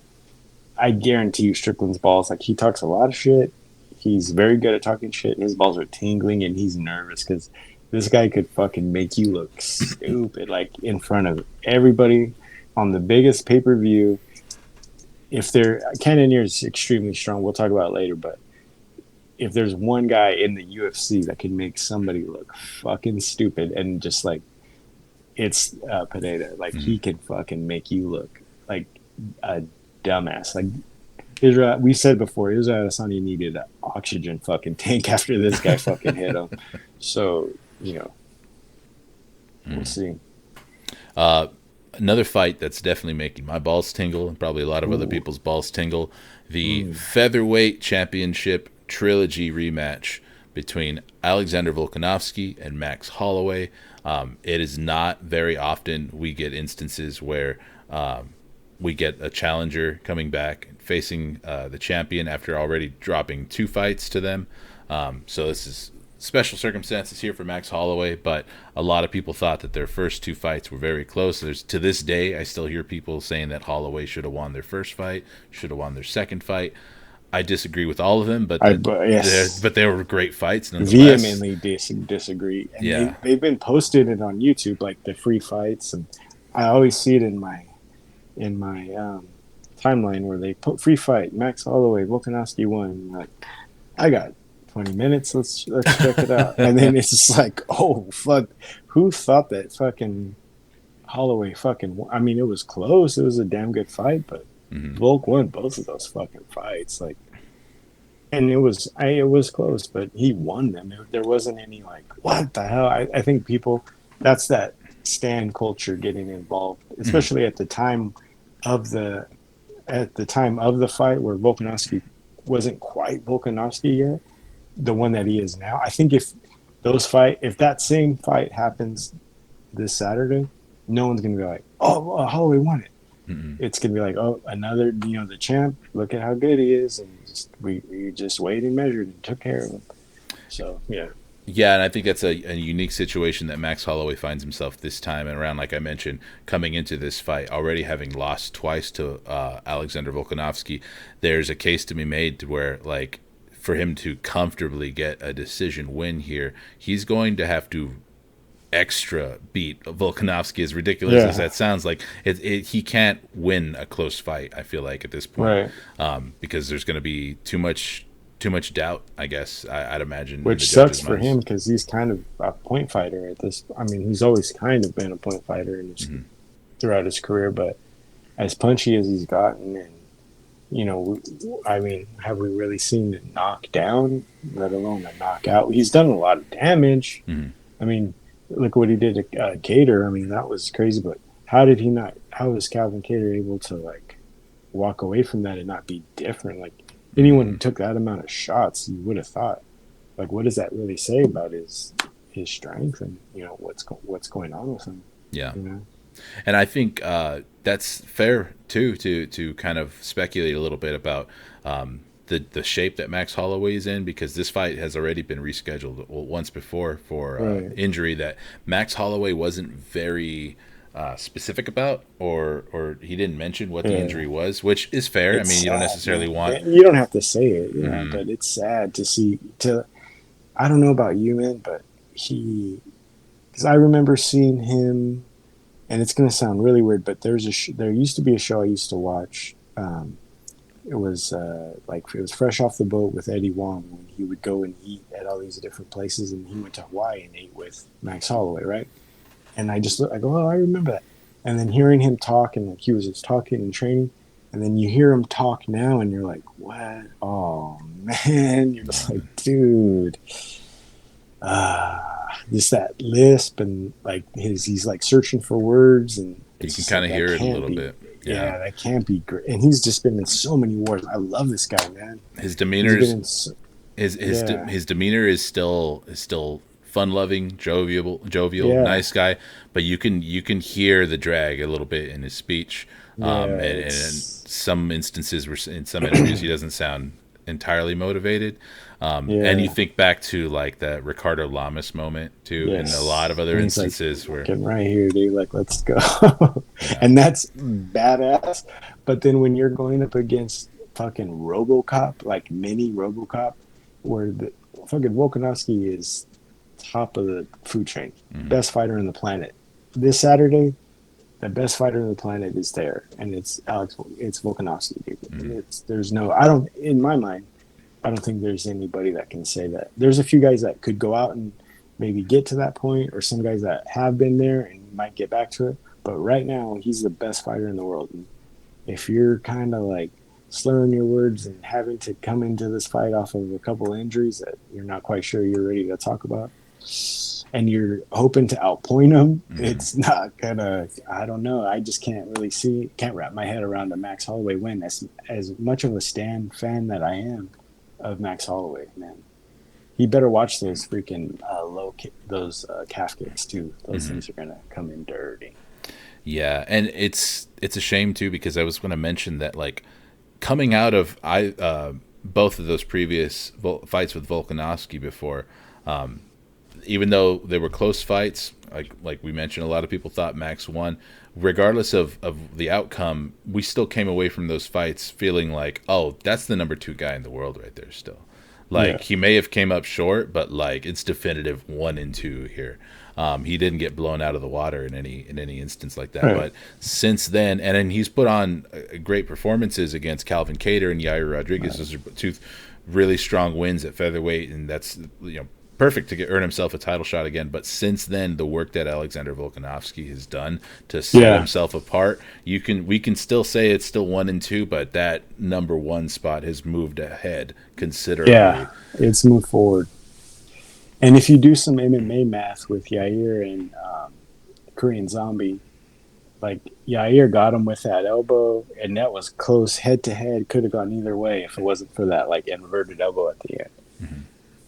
I guarantee you, Strickland's balls, like, he talks a lot of shit. He's very good at talking shit. His balls are tingling, and he's nervous because this guy could fucking make you look stupid, like in front of everybody on the biggest pay per view. If they're Cannonier is extremely strong, we'll talk about it later. But if there's one guy in the UFC that can make somebody look fucking stupid and just like it's Pineda, like mm-hmm. he can fucking make you look like a dumbass. Like Israel, we said before, Israel Adesanya needed an oxygen fucking tank after this guy fucking hit him. So, we'll see. Another fight that's definitely making my balls tingle, and probably a lot of other people's balls tingle, the featherweight championship trilogy rematch between Alexander Volkanovski and Max Holloway. It is not very often we get instances where we get a challenger coming back facing the champion after already dropping 2 fights to them. So this is special circumstances here for Max Holloway, but a lot of people thought that their first 2 fights were very close. To this day, I still hear people saying that Holloway should have won their first fight, should have won their second fight. I disagree with all of them, but Yes, but they were great fights nonetheless. vehemently disagree. And Yeah. they've been posted it on YouTube, like the free fights, and I always see it in my timeline where they put free fight Max Holloway Volkanovski won. Like, I got 20 minutes. Let's check it out. And then it's just like, oh fuck, who thought that fucking Holloway fucking won? I mean, it was close. It was a damn good fight, but Volk won both of those fucking fights. Like, and it was close, but he won them. There wasn't any like, what the hell? I think people, that's that stand culture getting involved, especially at the time of the fight where Volkanovski wasn't quite Volkanovski yet, the one that he is now. I think if that same fight happens this Saturday, no one's gonna be like, oh, well, Holloway won it. It's gonna be like, oh, another, the champ. Look at how good he is, and we just weighed and measured and took care of him. So yeah. Yeah, and I think that's a unique situation that Max Holloway finds himself this time around. Like I mentioned, coming into this fight, already having lost twice to Alexander Volkanovski, there's a case to be made to where, like, for him to comfortably get a decision win here, he's going to have to extra beat Volkanovski, as ridiculous as that sounds. Like, he can't win a close fight, I feel like, at this point, because there's going to be too much doubt, I guess. I'd imagine, which sucks for him because he's kind of a point fighter at this. I mean, he's always kind of been a point fighter throughout his career, but as punchy as he's gotten, and I mean, have we really seen it knock down, let alone a knockout? He's done a lot of damage. I mean, look what he did to Cater. I mean, that was crazy. But how did he not? How was Calvin Cater able to like walk away from that and not be different? Like, anyone who took that amount of shots, you would have thought, like, what does that really say about his strength and what's going on with him? Yeah, and I think that's fair too to kind of speculate a little bit about the shape that Max Holloway is in, because this fight has already been rescheduled once before for Right. injury that Max Holloway wasn't very specific about, or he didn't mention what the Yeah. injury was, which is fair. I It's mean, you don't sad, necessarily man. want. You don't have to say it, Mhm. but it's sad to see. I don't know about you, man, but because I remember seeing him, and it's gonna sound really weird, but there used to be a show I used to watch. It was like it was Fresh Off the Boat with Eddie Wong, when he would go and eat at all these different places, and he went to Hawaii and ate with Max Holloway, right? And I go, oh, I remember that. And then hearing him talk, and like he was just talking and training, and then you hear him talk now, and you're like, what? Oh man, you're just like, dude, just that lisp, and like he's like searching for words, and You it's can just kind like of that hear it a can't little be. bit. Yeah. Yeah, that can't be great. And he's just been in so many wars. I love this guy, man. His He's been demeanors in. So, yeah, his demeanor is still fun loving, jovial, yeah, nice guy, but you can hear the drag a little bit in his speech. yeah. And in some instances, in some interviews, he doesn't sound entirely motivated. And you Yeah. think back to like the Ricardo Lamas moment too, and a lot Yes. of other And he's like, instances where, fucking right here, dude. Like, let's go. yeah, And that's badass. But then when you're going up against fucking Robocop, like mini Robocop, where the fucking Volkanovski is top of the food chain, mhm, best fighter on the planet. This Saturday, the best fighter on the planet is there, and it's Volkanovski, dude. mhm, There's no, I don't, in my mind, I don't think there's anybody that can say that. There's a few guys that could go out and maybe get to that point, or some guys that have been there and might get back to it. But right now, he's the best fighter in the world. And if you're kind of like slurring your words and having to come into this fight off of a couple of injuries that you're not quite sure you're ready to talk about, and you're hoping to outpoint him, mhm. it's not gonna. I don't know. I just can't really see. Can't wrap my head around a Max Holloway win. As much of a Stan fan that I am of Max Holloway, man, he better watch those freaking those calf kicks too. Those things are gonna come in dirty. Yeah, and it's a shame too, because I was going to mention that, like, coming out of both of those previous fights with Volkanovski before, even though they were close fights, like we mentioned, a lot of people thought Max won. Regardless of the outcome, we still came away from those fights feeling like, oh, that's the number 2 guy in the world right there still. Yeah, Like, he may have came up short, but like, it's definitive 1 and 2 here. He didn't get blown out of the water in any instance like that. right. But since then, and then he's put on great performances against Calvin Kattar and Yair Rodriguez. Those are 2 really strong wins at featherweight, and that's, perfect to earn himself a title shot again. But since then, the work that Alexander Volkanovski has done to set Yeah, himself apart, we can still say it's still 1 and 2, but that number 1 spot has moved ahead considerably. yeah. It's moved forward. And if you do some MMA math with Yair and Korean Zombie, like Yair got him with that elbow, and that was close head to head. Could have gone either way if it wasn't for that like inverted elbow at the end. Mhm.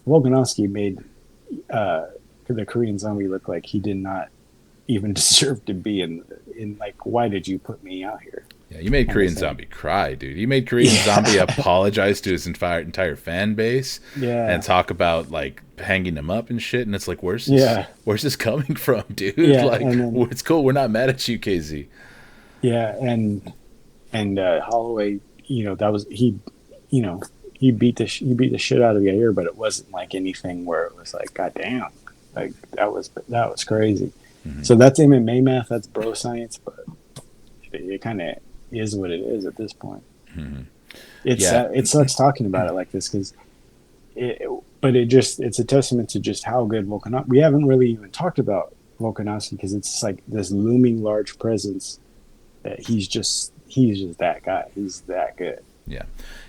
Volkanovski made uh, the Korean Zombie look like he did not even deserve to be in like, why did you put me out here, Yeah, you made kind of Korean thing. Zombie cry, dude. You made Korean Zombie Yeah, apologize to his entire fan base and yeah, talk about like hanging him up and shit. And it's like, yeah, where's this coming from, dude? yeah, Like, and then it's cool. We're not mad at you, KZ. yeah, and Holloway, that was you know, he beat the shit out of Yair, but it wasn't like anything where it was like, God damn, like that was crazy. Hmm. So that's MMA math, that's bro science, but it kind of is what it is at this point. Hmm. It's Yeah. it sucks talking about it like this because but it's a testament to just how good Volkanovski. We haven't really even talked about Volkanovski because it's like this looming large presence that he's just that guy. He's that good. Yeah.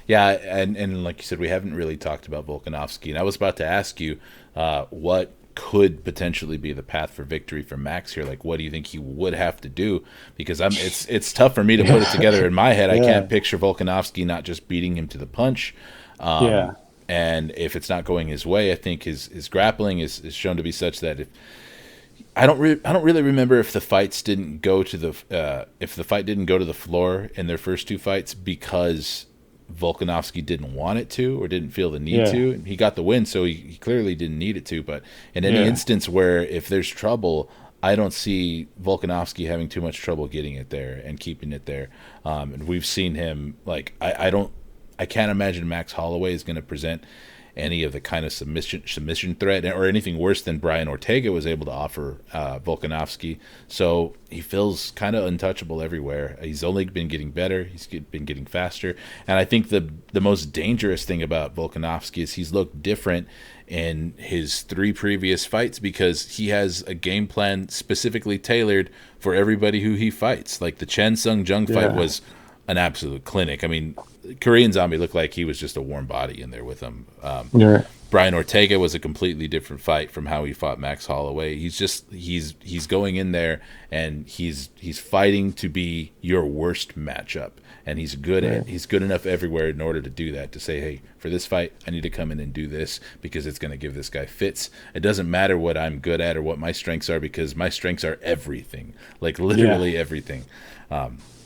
Yeah. And like you said, we haven't really talked about Volkanovski. And I was about to ask you what could potentially be the path for victory for Max here. Like, what do you think he would have to do? Because it's tough for me to put it together in my head. I Yeah, can't picture Volkanovski not just beating him to the punch. yeah, And if it's not going his way, I think his grappling is shown to be such that if I don't really remember if the fights didn't go to the if the fight didn't go to the floor in their first 2 fights because Volkanovski didn't want it to or didn't feel the need Yeah. to. He got the win, so he clearly didn't need it to. But in any Yeah. instance where if there's trouble, I don't see Volkanovski having too much trouble getting it there and keeping it there. And we've seen him like I can't imagine Max Holloway is going to present any of the kind of submission threat or anything worse than Brian Ortega was able to offer Volkanovski. So he feels kind of untouchable everywhere. He's only been getting better. He's been getting faster. And I think the most dangerous thing about Volkanovski is he's looked different in his 3 previous fights because he has a game plan specifically tailored for everybody who he fights. Like the Chen Sung Jung fight Yeah. was an absolute clinic. I mean, Korean Zombie looked like he was just a warm body in there with him. Yeah. Brian Ortega was a completely different fight from how he fought Max Holloway. He's going in there and he's fighting to be your worst matchup, and he's good enough everywhere in order to do that. To say, hey, for this fight, I need to come in and do this because it's going to give this guy fits. It doesn't matter what I'm good at or what my strengths are because my strengths are everything, like literally everything.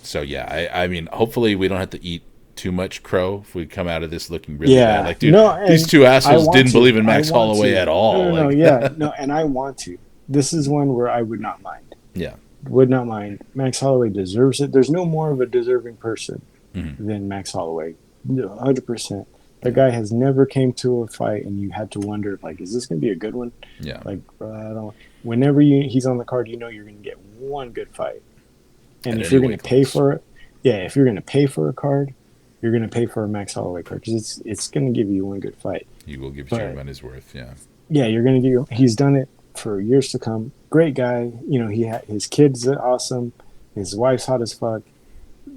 So yeah, I mean, hopefully we don't have to eat too much crow if we come out of this looking really bad. Like, dude, No, and these two assholes didn't to. believe in I Max want Holloway to. at all. No, Like, yeah, no, and I want to. This is one where I would not mind. yeah, Would not mind. Max Holloway deserves it. There's no more of a deserving person mm-hmm. than Max Holloway. 100%. The guy has never came to a fight, and you had to wonder, like, is this going to be a good one? Yeah. Like, I don't. Whenever he's on the card, you know you're going to get one good fight. And if you're going to pay for it, if you're going to pay for a card, you're going to pay for a Max Holloway card because it's going to give you one good fight. He will give you your money's worth. Yeah. Yeah, you're going to give. He's done it for years to come. Great guy. You know, his kids are awesome. His wife's hot as fuck.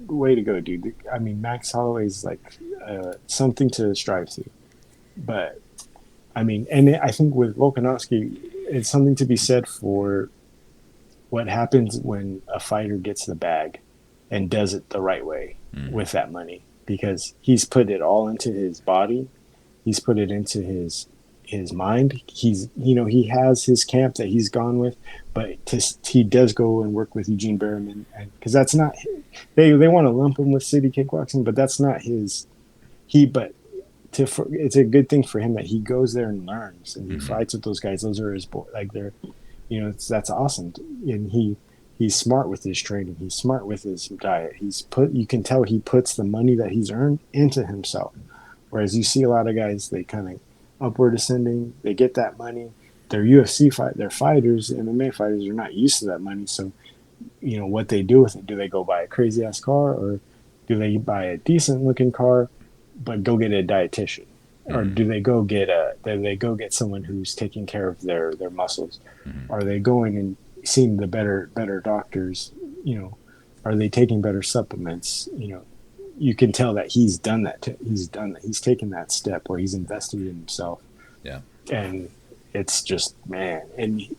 Way to go, dude. I mean, Max Holloway's like something to strive to. But I mean, and I think with Volkanovski, it's something to be said for what happens when a fighter gets the bag and does it the right way with that money, because he's put it all into his body. He's put it into his mind. He has his camp that he's gone with, but he does go and work with Eugene Berriman, because that's not, they want to lump him with City Kickboxing, but that's not his. It's a good thing for him that he goes there and learns and he fights with those guys. Those are his boys. Like that's awesome. And he's smart with his training. He's smart with his diet. You can tell he puts the money that he's earned into himself. Whereas you see a lot of guys, they kind of upward ascending. They get that money. They're they're fighters. MMA fighters are not used to that money. So, what they do with it. Do they go buy a crazy ass car, or do they buy a decent looking car, but go get a dietitian? Or do they go get someone who's taking care of their muscles? Are they going and seeing the better doctors? Are they taking better supplements? You can tell that he's done that. He's taken that step where he's invested in himself. Yeah. And it's just, man. And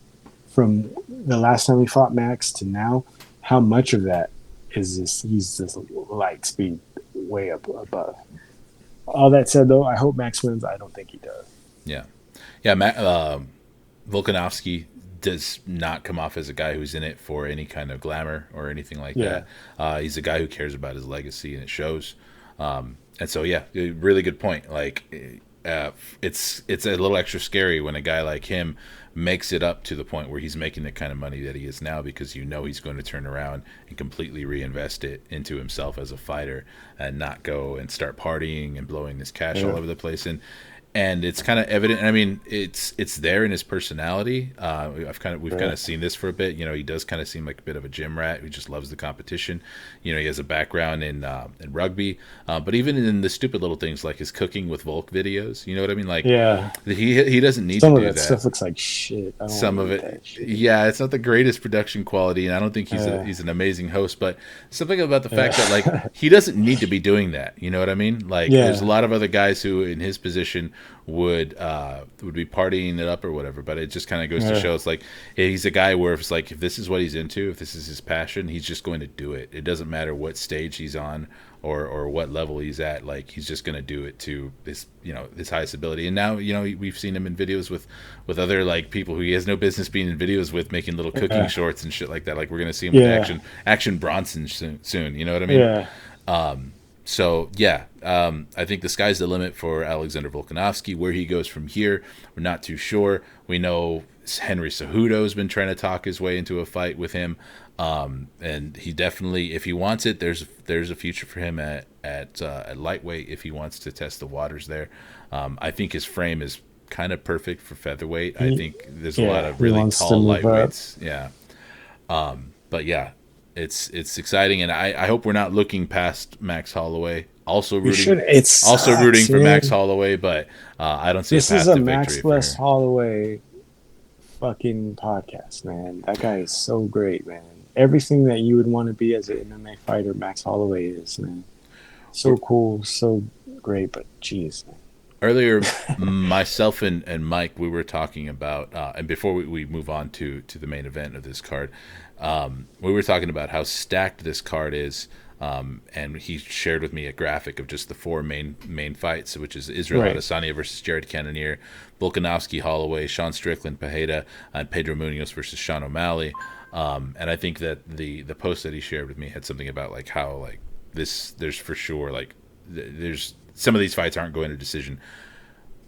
from the last time he fought Max to now, how much of that is this? He's just light speed way up above. All that said, though, I hope Max wins. I don't think he does. Yeah. Volkanovski does not come off as a guy who's in it for any kind of glamour or anything like that. He's a guy who cares about his legacy, and it shows. And so, yeah, really good point. Like, it's a little extra scary when a guy like him makes it up to the point where he's making the kind of money that he is now, because he's going to turn around and completely reinvest it into himself as a fighter and not go and start partying and blowing this cash all over the place. And it's kind of evident. I mean, it's there in his personality. We've kind of seen this for a bit. He does kind of seem like a bit of a gym rat who just loves the competition. He has a background in rugby, but even in the stupid little things like his cooking with Volk videos. You know what I mean? Like, he doesn't need Some to of do that that. stuff looks like shit. Some of it, it's not the greatest production quality, and I don't think he's an amazing host. But something about the fact that like he doesn't need to be doing that. You know what I mean? Like, there's a lot of other guys who in his position would be partying it up or whatever, but it just kind of goes to show it's like he's a guy where if this is what he's into, if this is his passion, he's just going to do it. It doesn't matter what stage he's on or what level he's at. Like, he's just going to do it to his his highest ability. And now we've seen him in videos with other like people who he has no business being in videos with, making little cooking shorts and shit like that. Like, we're going to see him with Action Bronson soon. You know what I mean? So yeah, I think the sky's the limit for Alexander Volkanovski. Where he goes from here, we're not too sure. We know Henry Cejudo's been trying to talk his way into a fight with him, and he definitely, if he wants it, there's a future for him at lightweight if he wants to test the waters there. I think his frame is kind of perfect for featherweight. I think there's a lot Yeah, of he really wants to tall move up. lightweights. Yeah, but yeah, it's exciting, and I hope we're not looking past Max Holloway. We should. It Also rooting sucks, for Max man. Holloway, but I don't see a This is path a to Max victory for Bless him. Holloway fucking podcast, man. That guy is so great, man. Everything that you would want to be as an MMA fighter, Max Holloway is, man. So cool, so great, but jeez, man. Earlier, myself and Mike, we were talking about, and before we move on to the main event of this card, we were talking about how stacked this card is. And he shared with me a graphic of just the four main fights, which is Israel Right. Adesanya versus Jared Cannonier, Volkanovski, Holloway, Sean Strickland, Pereira, and Pedro Munoz versus Sean O'Malley. And I think that the post that he shared with me had something about like how like there's for sure like there's some of these fights aren't going to decision.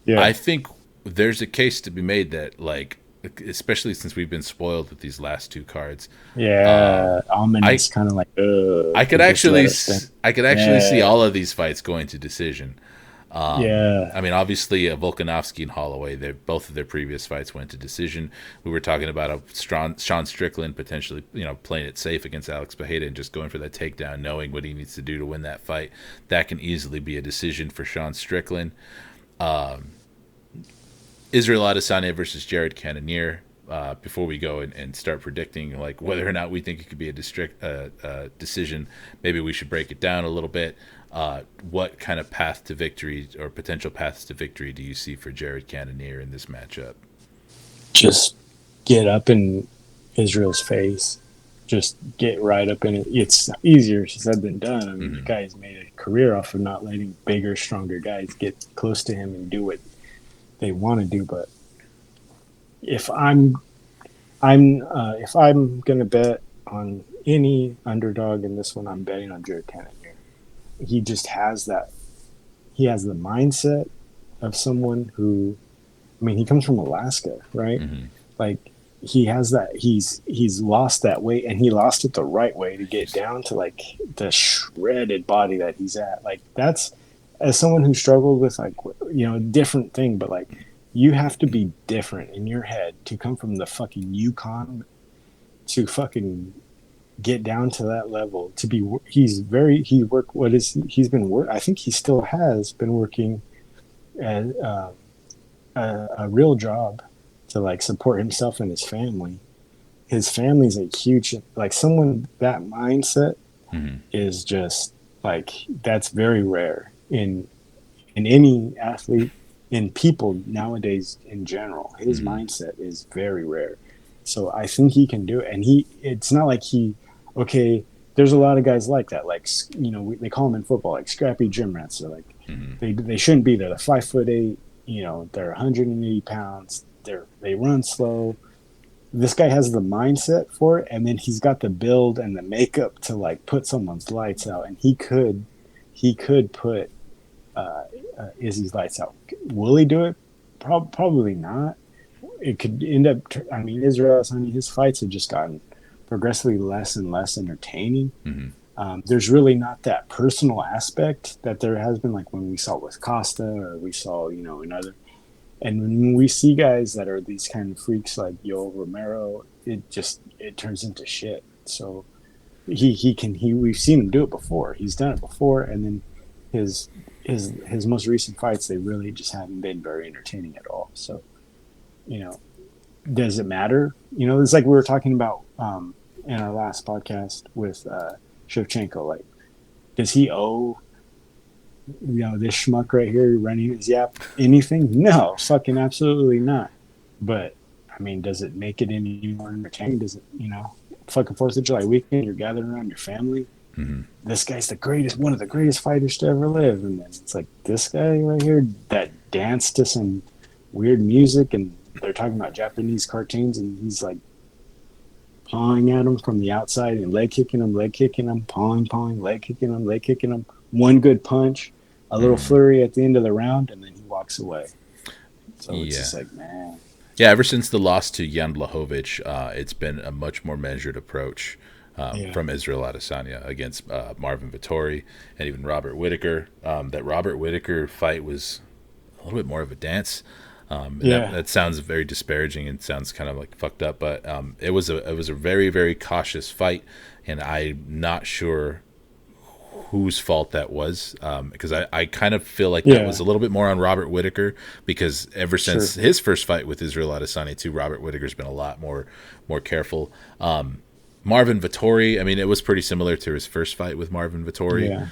Yeah, I think there's a case to be made that like especially since we've been spoiled with these last two cards. yeah. I Ominous, kind of like, I could they just actually let us down. I could actually see Yeah, all of these fights going to decision. yeah. I mean, obviously, Volkanovski and Holloway, both of their previous fights went to decision. We were talking about Sean Strickland potentially, playing it safe against Alex Pereira and just going for that takedown, knowing what he needs to do to win that fight. That can easily be a decision for Sean Strickland. Israel Adesanya versus Jared Cannonier. Before we go and start predicting like whether or not we think it could be a decision, maybe we should break it down a little bit. What kind of path to victory or potential paths to victory do you see for Jared Cannonier in this matchup? Just get up in Israel's face. Just get right up in it. It's easier said than done. I mean, the Mm-hmm. guy's made a career off of not letting bigger, stronger guys get close to him and do what they want to do. But if if I'm gonna bet on any underdog in this one, I'm betting on Jared Cannonier. He just has that. He has the mindset of someone who, I mean, he comes from Alaska, right? Mm-hmm. Like he has that. He's lost that weight, and he lost it the right way to get down to like the shredded body that he's at. Like that's as someone who struggled with like different thing, but like you have to be different in your head to come from the fucking Yukon to fucking get down to that level to be he worked what is he's been work I think he still has been working at a real job to like support himself and his family's a huge like someone that mindset Mm-hmm. is just like that's very rare in any athlete in people nowadays in general. His Mm-hmm. mindset is very rare. So I think he can do it. And it's not like okay, there's a lot of guys like that. Like, they call them in football, like scrappy gym rats. They're like, Mm-hmm. they shouldn't be there. They're 5'8", they're 180 pounds. They run slow. This guy has the mindset for it. And then he's got the build and the makeup to like put someone's lights out. And he could put Izzy's lights out. Will he do it? Probably not. It could end up. I mean, Israel Adesanya, his fights have just gotten progressively less and less entertaining. Mm-hmm. There's really not that personal aspect that there has been, like when we saw with Costa or we saw, another. And when we see guys that are these kind of freaks like Yoel Romero, it turns into shit. So we've seen him do it before. He's done it before, and then his most recent fights, they really just haven't been very entertaining at all. So, does it matter? It's like we were talking about in our last podcast with Shevchenko. Like, does he owe this schmuck right here running his yap anything? No, fucking absolutely not. But I mean, does it make it any more entertaining? Does it, fucking 4th of July weekend, you're gathering around your family. Mm-hmm. This guy's one of the greatest fighters to ever live, and then it's like this guy right here that danced to some weird music, and they're talking about Japanese cartoons, and he's like pawing at him from the outside and leg kicking him, pawing, leg kicking him. one good punch, a little Mhm. flurry at the end of the round, and then he walks away. So it's Yeah. just like, man, Yeah, ever since the loss to Jan Blachowicz, it's been a much more measured approach yeah, from Israel Adesanya against Marvin Vettori and even Robert Whitaker. That Robert Whitaker fight was a little bit more of a dance. And yeah, that sounds very disparaging and sounds kind of like fucked up, but it was a very very cautious fight, and I'm not sure whose fault that was, because I kind of feel like that was yeah, a little bit more on Robert Whitaker, because ever since sure, his first fight with Israel Adesanya too, Robert Whitaker's been a lot more careful. Marvin Vettori, I mean, it was pretty similar to his first fight with Marvin Vettori. yeah,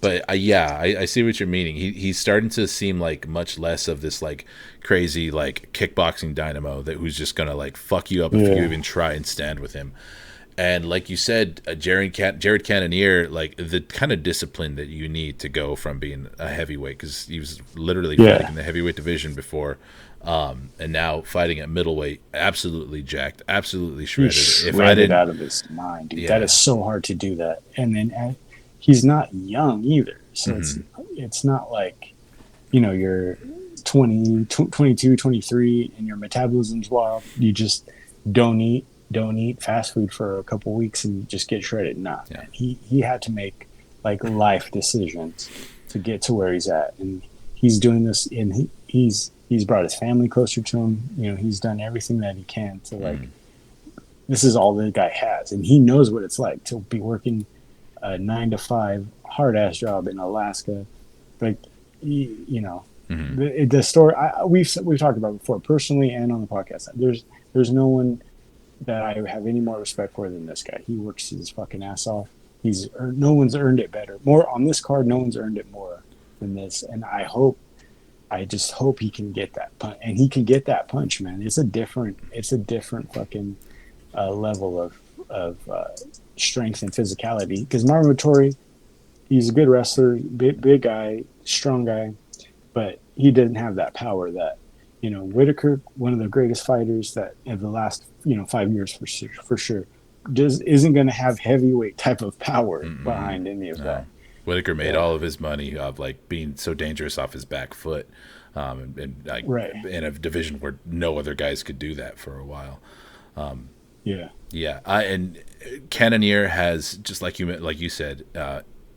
But yeah, I see what you're meaning. He's starting to seem like much less of this like crazy like kickboxing dynamo that who's just gonna like fuck you up if you yeah, even try and stand with him. And like you said, Jared Cannonier, like the kind of discipline that you need to go from being a heavyweight, because he was literally fighting yeah. in the heavyweight division before, and now fighting at middleweight, absolutely jacked, absolutely He's shredded. If I shredded didn't, out of his mind, dude. That yeah, is so hard to do that. And then he's not young either. So hmm it's not like, you're 20, 22, 23 and your metabolism's wild. You just don't eat fast food for a couple weeks and just get shredded. Nah, yeah, man. He had to make like life decisions to get to where he's at. And he's doing this and he's brought his family closer to him. He's done everything that he can to like mm, this is all the guy has, and he knows what it's like to be working a 9 to 5 hard ass job in Alaska. Like, hmm the story we've talked about before, personally and on the podcast. There's no one that I have any more respect for than this guy. He works his fucking ass off. No one's earned it better. More on this card, no one's earned it more than this. And I just hope he can get that punch, and he can get that punch, man. It's a different fucking level of strength and physicality. Because Marvin Vettori, he's a good wrestler, big guy, strong guy, but he didn't have that power that Whitaker, one of the greatest fighters that in the last 5 years for sure, just isn't going to have heavyweight type of power mm-mm, behind any of no. that. Whitaker made Yeah, all of his money of like being so dangerous off his back foot, and like right. in a division where no other guys could do that for a while. Yeah, Yeah, and Cannonier has just like you said,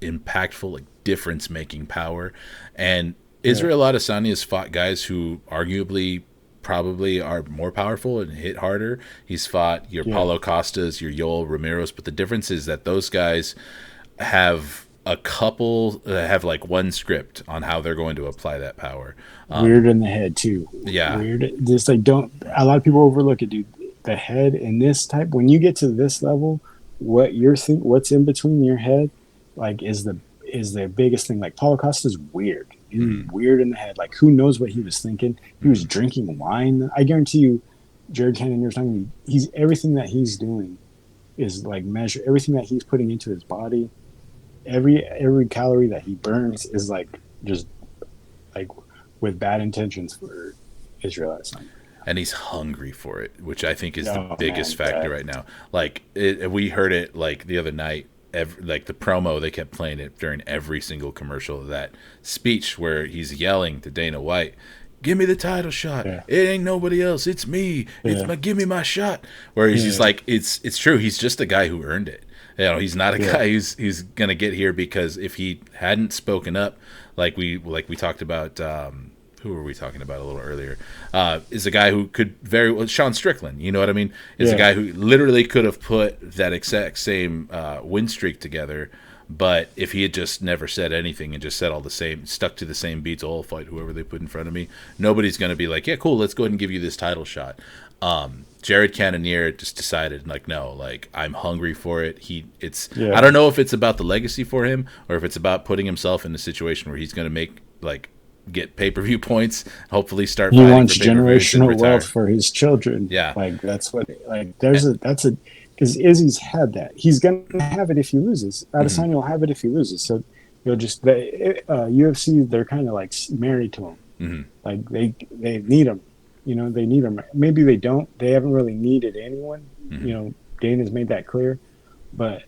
impactful, like difference making power, and yeah, Israel Adesanya has fought guys who arguably probably are more powerful and hit harder. He's fought your yeah. Paulo Costas, your Yoel Romero's, but the difference is that those guys have a couple have like one script on how they're going to apply that power. Weird in the head too. Yeah. Weird. Just like don't. A lot of people overlook it, dude. The head in this type. When you get to this level, what's in between your head, like is the biggest thing. Like Paulo Costa's weird. He's Mm-hmm. weird in the head. Like who knows what he was thinking? He was Mm-hmm. drinking wine. I guarantee you, Jared Cannonier's talking to me. He's everything that he's doing is like measure everything that he's putting into his body. Every calorie that he burns is like just like with bad intentions for Israel Adesanya. And he's hungry for it, which I think is the Oh biggest man, factor right now. Like we heard it like the other night, like the promo, they kept playing it during every single commercial. That speech where he's yelling to Dana White, "Give me the title shot. yeah, It ain't nobody else. It's me. It's yeah, my give me my shot." Where he's just yeah, like, it's true. He's just a guy who earned it. He's not a yeah, guy who's gonna get here because if he hadn't spoken up, like we talked about. Who were we talking about a little earlier? Is a guy who could very well, Sean Strickland, you know what I mean? Is a yeah. guy who literally could have put that exact same win streak together, but if he had just never said anything and just said all the same, stuck to the same beats, all fight whoever they put in front of me, nobody's going to be like, yeah, cool, let's go ahead and give you this title shot. Jared Cannonier just decided, like, no, like I'm hungry for it. I Yeah. don't know if it's about the legacy for him or if it's about putting himself in a situation where he's going to make like get pay-per-view points, hopefully start He fighting for wants pay-per-views and generational wealth retire. for his children. Yeah. Like that's what like that's a because Izzy's had that. He's gonna have it if he loses. hmm Adesanya will have it if he loses. So you'll just the UFC they're kind of like married to him. hmm Like they need him. They need him. Maybe they don't. They haven't really needed anyone. hmm Dana's made that clear, but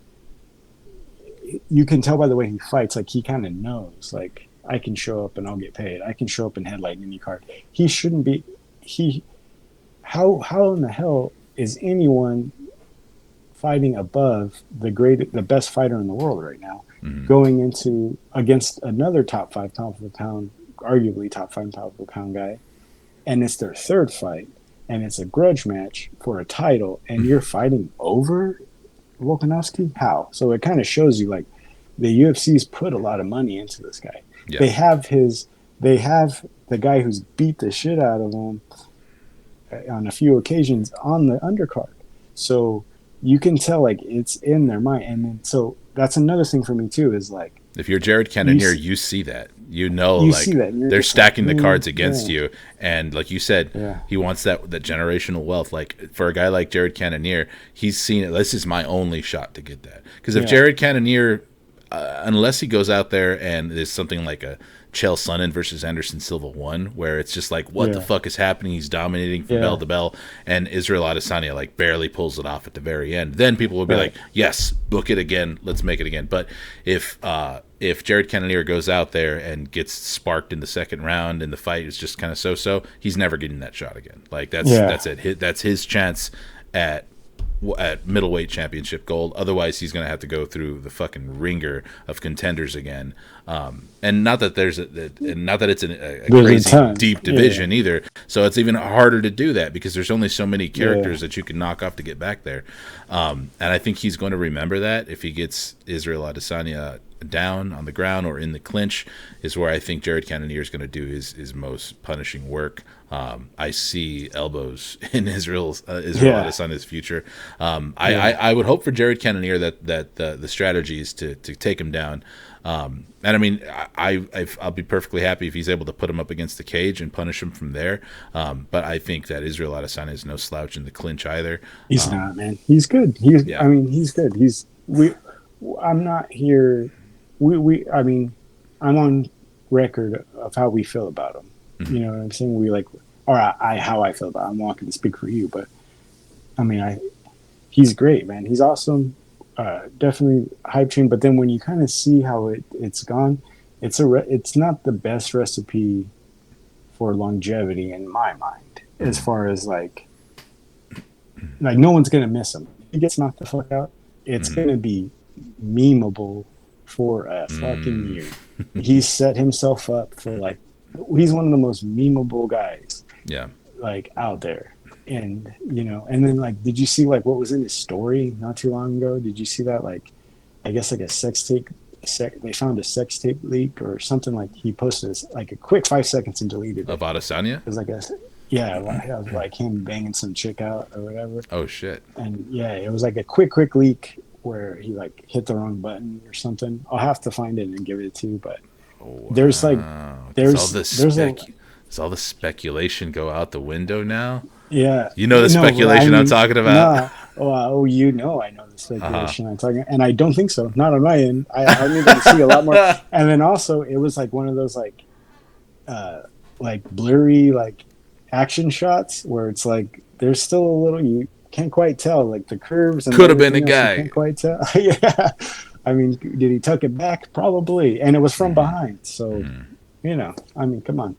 you can tell by the way he fights, like he kind of knows, like I can show up and I'll get paid. I can show up and headlight any card. He shouldn't be. He how in the hell is anyone fighting above the best fighter in the world right now, going into against another top 5 pound, arguably top 5 pound guy, and it's their third fight, and it's a grudge match for a title, and you're fighting over Volkanovski? How? So it kind of shows you like the UFC's put a lot of money into this guy. Yeah. They have the guy who's beat the shit out of him on a few occasions on the undercard. So you can tell like it's in their mind. And then, so that's another thing for me too, is like, if you're Jared Cannonier, you see that. You know, like they're stacking the cards against you, and like you said, he wants that generational wealth. Like for a guy like Jared Cannonier, he's seen it. This is my only shot to get that. Because if Jared Cannonier, unless he goes out there and there's something like a Chael Sonnen versus Anderson Silva 1, where it's just like, what the fuck is happening? He's dominating from bell to bell, and Israel Adesanya like barely pulls it off at the very end. Then people will be like, yes, book it again, let's make it again. But if Jared Cannonier goes out there and gets sparked in the second round and the fight is just kind of so, he's never getting that shot again. Like that's it. That's his chance at middleweight championship gold. Otherwise he's going to have to go through the fucking ringer of contenders again, and not that it's a crazy deep division either, so it's even harder to do that because there's only so many characters that you can knock off to get back there, and I think he's going to remember that if he gets Israel Adesanya down on the ground or in the clinch is where I think Jared Cannonier is going to do his most punishing work. I see elbows in Israel Adesanya's future. I would hope for Jared Cannonier that the strategy is to take him down. And I mean, I'll be perfectly happy if he's able to put him up against the cage and punish him from there. But I think that Israel Adesanya is no slouch in the clinch either. He's not, man. He's good. I mean, he's good. I'm not here. I mean, I'm on record of how we feel about him. You know what I'm saying? How I feel about him. I'm not going to speak for you, but I mean, he's great, man. He's awesome. Definitely hype train. But then when you kind of see how it's gone, it's not the best recipe for longevity in my mind, as far as like no one's going to miss him. He gets knocked the fuck out. It's going to be memeable for a fucking year. He's set himself up for like, he's one of the most memeable guys like out there. And you know, and then like, did you see like what was in his story not too long ago? Did you see that? Like, I guess like a sex tape, they found a sex tape leak or something. Like he posted like a quick 5 seconds and deleted it. Of Adesanya? It was like like him banging some chick out or whatever. Oh shit. And it was like a quick leak where he like hit the wrong button or something. I'll have to find it and give it to you, but there's like does all the speculation go out the window now? Yeah, you know the speculation I'm talking about. You know I know the speculation I'm talking, and I don't think so. Not on my end. I need to see a lot more. And then also it was like one of those like blurry like action shots where it's like there's still a little, you can't quite tell like the curves. And could have been a guy. You can't quite tell. Yeah, I mean, did he tuck it back? Probably, and it was from behind. So you know, I mean, come on.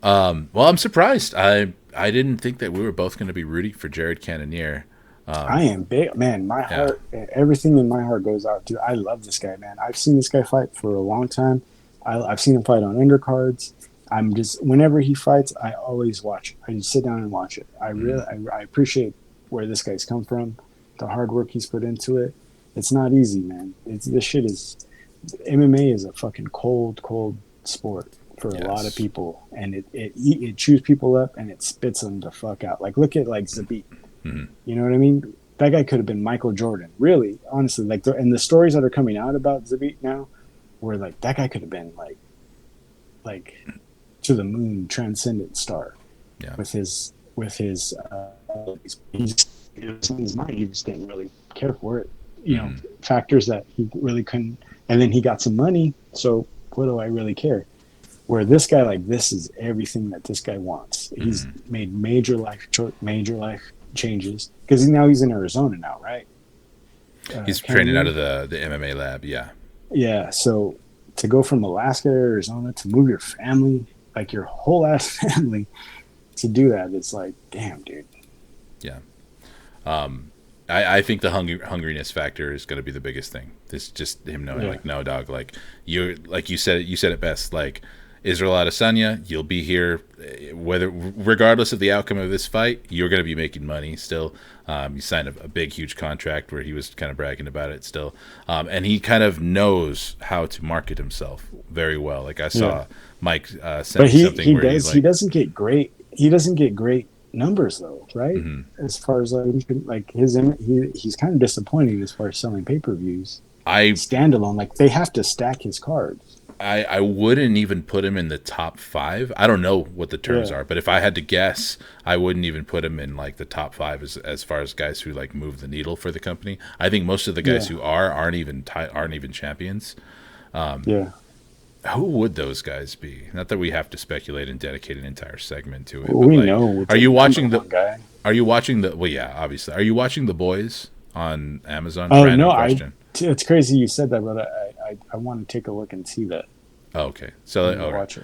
Well, I'm surprised. I didn't think that we were both going to be rooting for Jared Cannonier. I am big, man. My heart, everything in my heart goes out to. I love this guy, man. I've seen this guy fight for a long time. I've seen him fight on undercards. I'm just, whenever he fights, I always watch. I just sit down and watch it. I appreciate where this guy's come from, the hard work he's put into it. It's not easy, man. MMA is a fucking cold sport for a lot of people, and it chews people up and it spits them the fuck out. Like, look at like Zabit. You know what I mean? That guy could have been Michael Jordan. Really, honestly, like, and the stories that are coming out about Zabit now, where like that guy could have been like to the moon, transcendent star. With his he just, it was in his mind. He just didn't really care for it. You know, factors that he really couldn't. And then he got some money. So what do I really care? Where this guy, like, this is everything that this guy wants. He's made major life changes because now he's in Arizona now, right? He's training out Cannonier. of the MMA lab. Yeah, Yeah, so to go from Alaska to Arizona to move your family, like your whole ass family, to do that, it's like, damn, dude. yeah. I think the hungriness factor is going to be the biggest thing. It's just him knowing, Yeah, like, no, dog, like you said it best. Like, Israel Adesanya, you'll be here, whether regardless of the outcome of this fight, you're going to be making money still. You signed a big, huge contract where he was kind of bragging about it still, and he kind of knows how to market himself very well. Like I yeah. saw Mike sent But me something where he's he like, doesn't get great. He doesn't get great numbers though, right? mm-hmm. As far as like he's kind of disappointing as far as selling pay-per-views I standalone. Like they have to stack his cards. I wouldn't even put him in the top five. I don't know what the terms Yeah, are, but if I had to guess, I wouldn't even put him in like the top five as far as guys who like move the needle for the company. I think most of the guys yeah, who aren't even champions. yeah. Who would those guys be? Not that we have to speculate and dedicate an entire segment to it, but We like, know are the you number watching the? one guy. Are you watching the? Well, yeah, obviously. Are you watching The Boys on Amazon? Oh no, Random question. it's crazy you said that, but I want to take a look and see that. Oh, okay. So, I need to okay. watch it.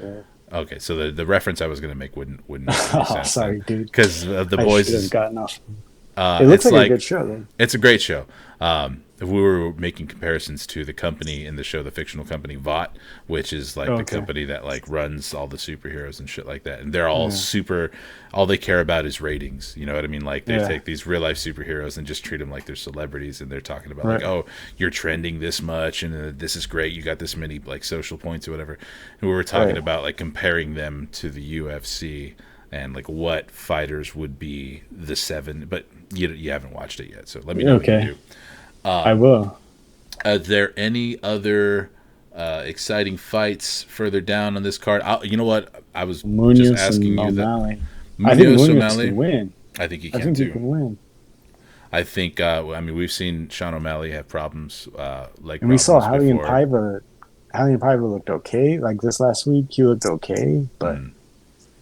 Yeah. Okay, so the reference I was going to make wouldn't make any Oh, sense then, sorry, dude. because the I boys should have is gotten off. It looks it's like a like good show, though. it's a great show. If we were making comparisons to the company in the show, the fictional company Vought, which is like Oh, the okay. company that like runs all the superheroes and shit like that, and they're all Yeah. super. All they care about is ratings. You know what I mean? Like they Yeah. take these real life superheroes and just treat them like they're celebrities, and they're talking about like, Right. oh, you're trending this much, and this is great. You got this many like social points or whatever. And we were talking Right. about like comparing them to the UFC and like what fighters would be the seven, but you haven't watched it yet, so let me know when you Okay. do. I will. Are there any other exciting fights further down on this card? You know what? I was just Munoz asking and you that. O'Malley. I think Munoz Munoz can O'Malley, win. I think he I can think he too. can win. I think. I mean, we've seen Sean O'Malley have problems, leg And we saw problems Halian before. Paiva. Halian Paiva looked okay. Like this last week, he looked okay, but Mm,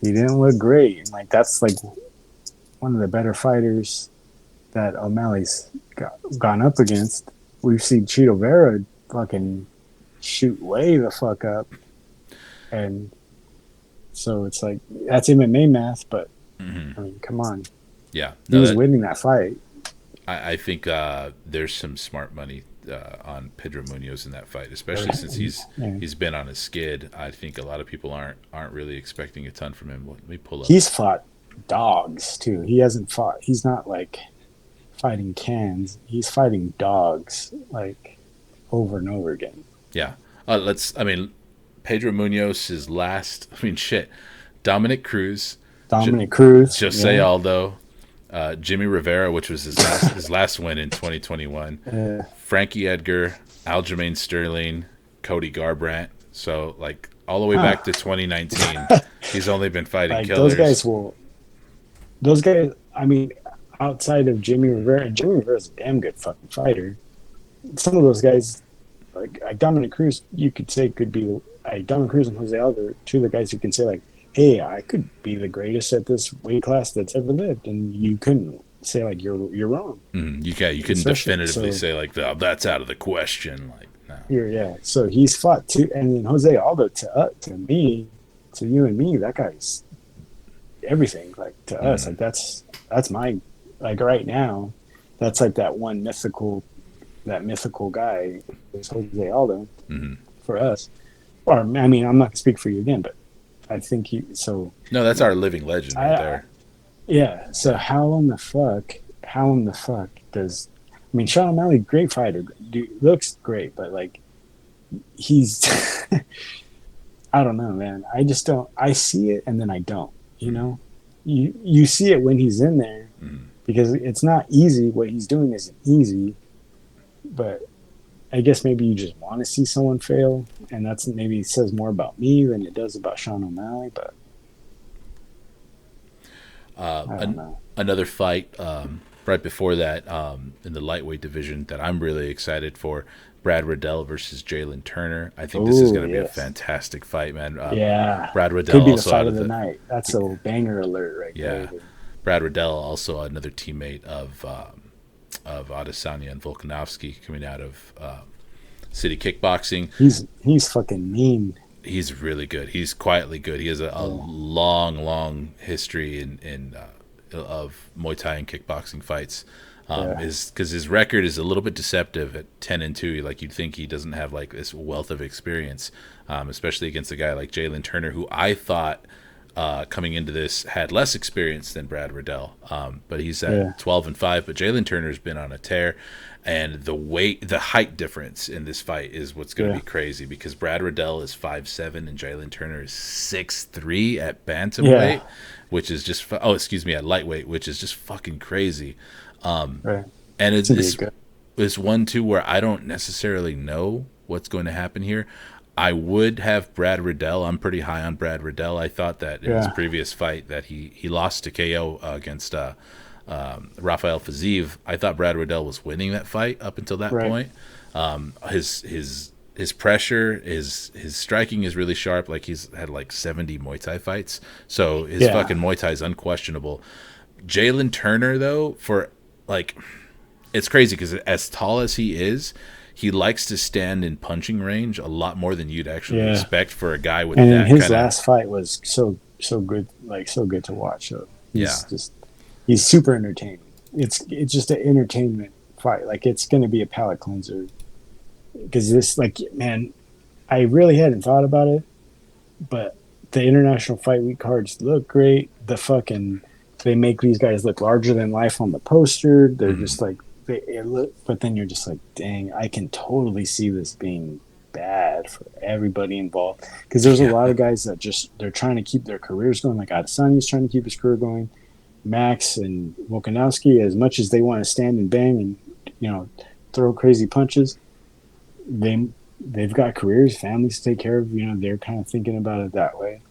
he didn't look great. And like that's like one of the better fighters that O'Malley's gone up against. We've seen Cheeto Vera fucking shoot way the fuck up, and so it's like that's MMA math. But hmm I mean, come on, Yeah, he no, was that winning that fight. I think there's some smart money on Pedro Munoz in that fight, especially since Yeah. he's been on his skid. I think a lot of people aren't really expecting a ton from him. Let me pull up. He's fought dogs too. He hasn't fought. He's not like fighting cans. He's fighting dogs like over and over again. Yeah, let's. I mean, Pedro Munoz's last. I mean, shit. Dominic Cruz, Dominic Cruz. Jose Yeah. Aldo, Jimmy Rivera, which was his last win in 2021. Frankie Edgar, Aljamain Sterling, Cody Garbrandt. So like all the way back to 2019, he's only been fighting Like killers. those guys will. Those guys. I mean, outside of Jimmy Rivera, and Jimmy Rivera's a damn good fucking fighter. Some of those guys, like Dominic Cruz, you could say could be like Dominic Cruz and Jose Aldo, are two of the guys who can say like, "Hey, I could be the greatest at this weight class that's ever lived," and you couldn't say like you're wrong. You couldn't Especially- definitively so- say like that's out of the question. Like no. Yeah. So he's fought too, and then Jose Aldo to me, to you and me, that guy's everything. Like to us, like that's my like right now, that's like that mythical guy is Jose Aldo hmm for us. Or I mean, I'm not gonna speak for you again, but I think he. So No, that's our living legend right I- there. yeah. So how in the fuck? How in the fuck does? I mean, Sean O'Malley, great fighter, dude, looks great, but like he's. I don't know, man. I just don't. I see it and then I don't. You know, you see it when he's in there because it's not easy. What he's doing isn't easy, but I guess maybe you just want to see someone fail, and that's maybe says more about me than it does about Sean O'Malley. But I don't know. Another fight right before that in the lightweight division that I'm really excited for. Brad Riddell versus Jalen Turner. I think this is Ooh, going to be a yes. fantastic fight, man. Yeah, Brad Riddell could be the also fight out of of the night. That's a banger alert right Yeah. there. Brad Riddell, also another teammate of Adesanya and Volkanovski coming out of City Kickboxing. He's fucking mean. He's really good. He's quietly good. He has a long history in of Muay Thai and kickboxing fights. Because his record is a little bit deceptive at 10-2. Like, you'd think he doesn't have like this wealth of experience, especially against a guy like Jalen Turner, who I thought coming into this had less experience than Brad Riddell. But he's at 12-5. But Jalen Turner's been on a tear, and the height difference in this fight is what's going to be crazy, because Brad Riddell is 5'7" and Jalen Turner is 6'3" at bantamweight, which is just at lightweight, which is just fucking crazy. And it's one too where I don't necessarily know what's going to happen here. I would have Brad Riddell. I'm pretty high on Brad Riddell. I thought that in his previous fight that he lost to KO against Rafael Fiziev. I thought Brad Riddell was winning that fight up until that point. His pressure, his striking is really sharp. Like, he's had like 70 Muay Thai fights, so his fucking Muay Thai is unquestionable. Jalen Turner, though, it's crazy because as tall as he is, he likes to stand in punching range a lot more than you'd actually expect for a guy with that. And his last fight was so good, like so good to watch. So he's super entertaining. It's just an entertainment fight. Like, it's going to be a palate cleanser, because this, like, man, I really hadn't thought about it, but the International Fight Week cards look great. They make these guys look larger than life on the poster. They're just like, but then you're just like, dang, I can totally see this being bad for everybody involved. Because there's a lot of guys that they're trying to keep their careers going. Like, Adesanya's trying to keep his career going. Max and Volkanovski, as much as they want to stand and bang and, throw crazy punches, they've got careers, families to take care of. They're kind of thinking about it that way.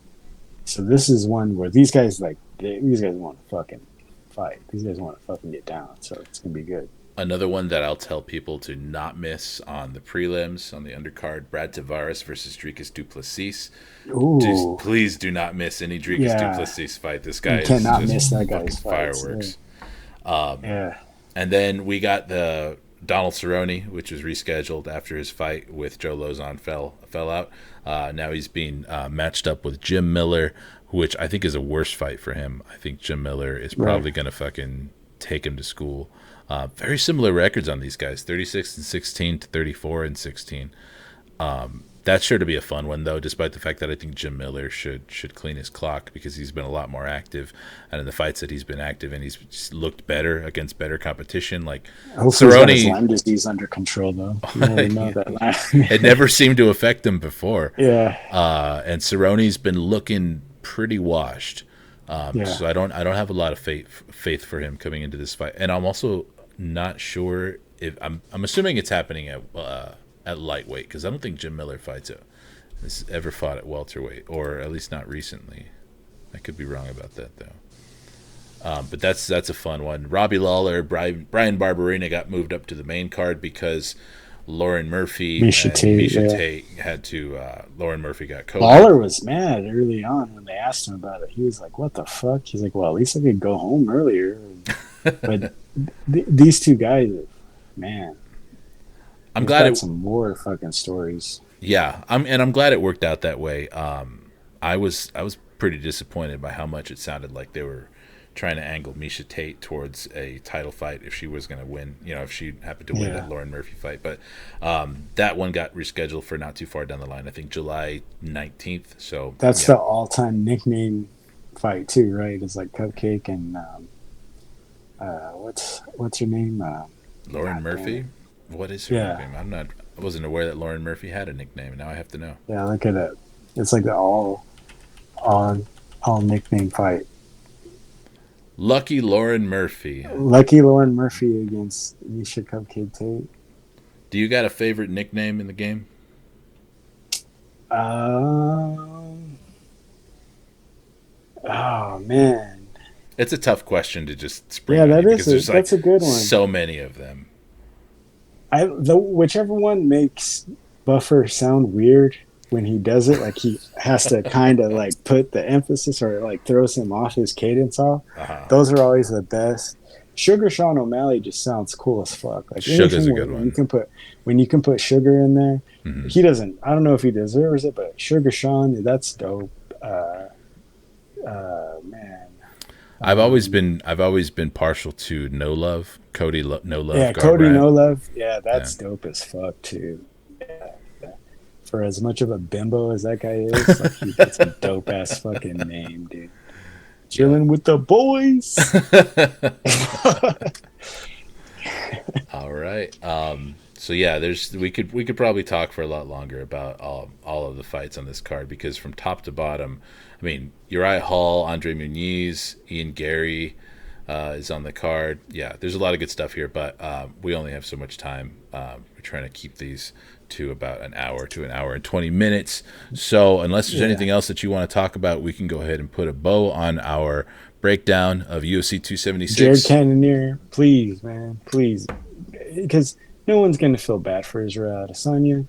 So this is one where these guys want to fucking fight. These guys want to fucking get down. So it's gonna be good. Another one that I'll tell people to not miss on the prelims, on the undercard: Brad Tavares versus Dricus du Plessis. Please do not miss any Dricus du Plessis fight. This guy cannot miss that guy's fireworks. And then we got the Donald Cerrone, which was rescheduled after his fight with Joe Lozon fell out. Now he's being matched up with Jim Miller, which I think is a worse fight for him. I think Jim Miller is probably going to fucking take him to school. Very similar records on these guys, 36-16 to 34-16. That's sure to be a fun one, though, despite the fact that I think Jim Miller should clean his clock, because he's been a lot more active. And in the fights that he's been active in, he's just looked better against better competition. Like, hopefully Cerrone, he's got his Lyme disease under control, though. It never seemed to affect him before. Yeah. And Cerrone's been looking pretty washed. So I don't have a lot of faith for him coming into this fight. And I'm also not sure if I'm assuming it's happening at lightweight, because I don't think Jim Miller has ever fought at welterweight, or at least not recently. I could be wrong about that, though. But that's a fun one. Robbie Lawler, Brian Barberina got moved up to the main card because Lauren Murphy and Misha Tate had to. Lauren Murphy got COVID. Lawler was mad early on when they asked him about it. He was like, "What the fuck?" He's like, "Well, at least I could go home earlier." But these two guys, man. I'm glad some more fucking stories. Yeah, I'm glad it worked out that way. I was pretty disappointed by how much it sounded like they were trying to angle Misha Tate towards a title fight if she was going to win. If she happened to win that Lauren Murphy fight, but that one got rescheduled for not ther down the line. I think July 19th. So that's the all-time nickname fight too, right? It's like Cupcake and what's her name? Lauren Murphy. What is her nickname? I wasn't aware that Lauren Murphy had a nickname. Now I have to know. Yeah, look at it. It's like the all nickname fight. Lucky Lauren Murphy. Lucky Lauren Murphy against Misha Cupcake Tate. Do you got a favorite nickname in the game? Oh man, it's a tough question to just spring. Yeah, that's a good one. So many of them. Whichever one makes Buffer sound weird when he does it, like he has to kind of like put the emphasis or like throws him off his cadence off. Those are always the best. Sugar Sean O'Malley just sounds cool as fuck. Like Sugar's anything a where good one. when you can put Sugar in there, Hmm. he doesn't. I don't know if he deserves it, but Sugar Sean, that's dope. Man, I've always been partial to No Love, No Love yeah, Cody Garbrandt. No Love, yeah, Yeah. that's dope as fuck too. Yeah, for as much of a bimbo as that guy is, like that's a dope ass fucking name, dude. Yep. Chilling with the boys. All right. So yeah, there's we could probably talk for a lot longer about all of the fights on this card because from top to bottom, I mean Uriah Hall, Andre Muniz, Ian Gary is on the card. Yeah, there's a lot of good stuff here, but we only have so much time. We're trying to keep these to about an hour to an hour and 20 minutes. So unless there's Yeah, anything else that you want to talk about, we can go ahead and put a bow on our breakdown of UFC Jared 276. Cannonier, please, man, please, because no one's gonna feel bad for Israel Adesanya.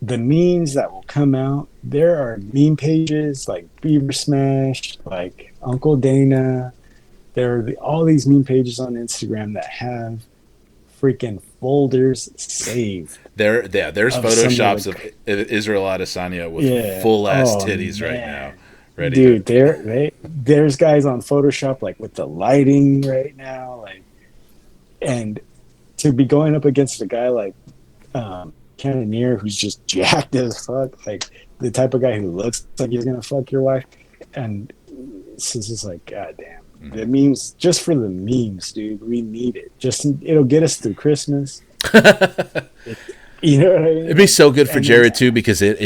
The memes that will come out, there are meme pages like Beaver Smash, like Uncle Dana. There are all these meme pages on Instagram that have freaking folders saved There's of some of photoshops the, of Israel Adesanya with yeah. full ass Oh titties right now, man, ready to. dude, there's guys on Photoshop like with the lighting right now, like, and to be going up against a guy like Cannonier who's just jacked as fuck, like the type of guy who looks like he's gonna fuck your wife, and it's just like, god damn. The memes, just for the memes, dude, we need it. Just it'll get us through Christmas. It, you know what I It'd mean? be Like, so good for and then Jared too because it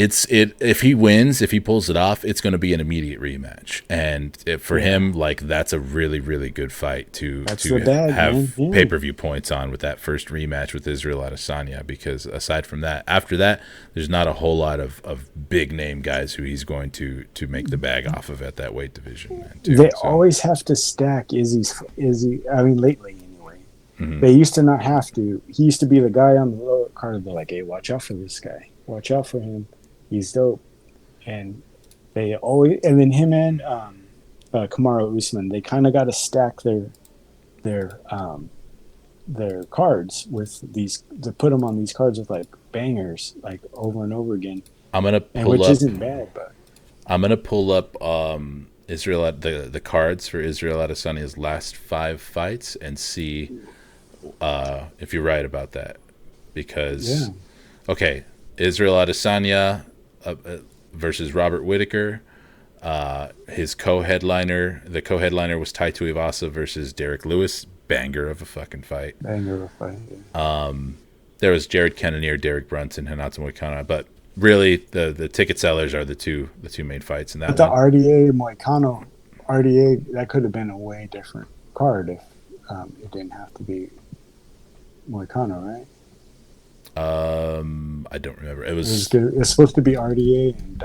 if he wins, if he pulls it off, it's going to be an immediate rematch, and for yeah, him, like that's a really good fight that's the to bag, man. have Yeah, pay per view points on with that first rematch with Israel Adesanya. Because aside from that, after that, there's not a whole lot of big name guys who he's going to make the bag off of at that weight division, man. Too they so. always have to stack Izzy. I mean, lately anyway. Mhm. They used to not have to. He used to be the guy on the lower card. They're like, hey, watch out for this guy. Watch out for him. He's dope. And they always, and then him and Kamaru Usman, they kind of got to stack their their cards with these to put them on these cards with like bangers, like over and over again, I'm gonna and pull which up. isn't bad, but I'm gonna pull up Israel the cards for Israel Adesanya's last 5 fights and see if you're right about that. yeah, Because okay, Israel Adesanya versus Robert Whitaker. His co-headliner, the co-headliner was Tai Tuivasa versus Derek Lewis. Banger of a fucking fight. banger of a fight. Yeah. There was Jared Cannonier, Derek Brunson, Hinata Moicano, but really the ticket sellers are the two main fights in that But the one. RDA Moicano RDA that could have been a way different card if it didn't have to be Moicano, right? I don't remember. It It was was good. It's supposed to be RDA and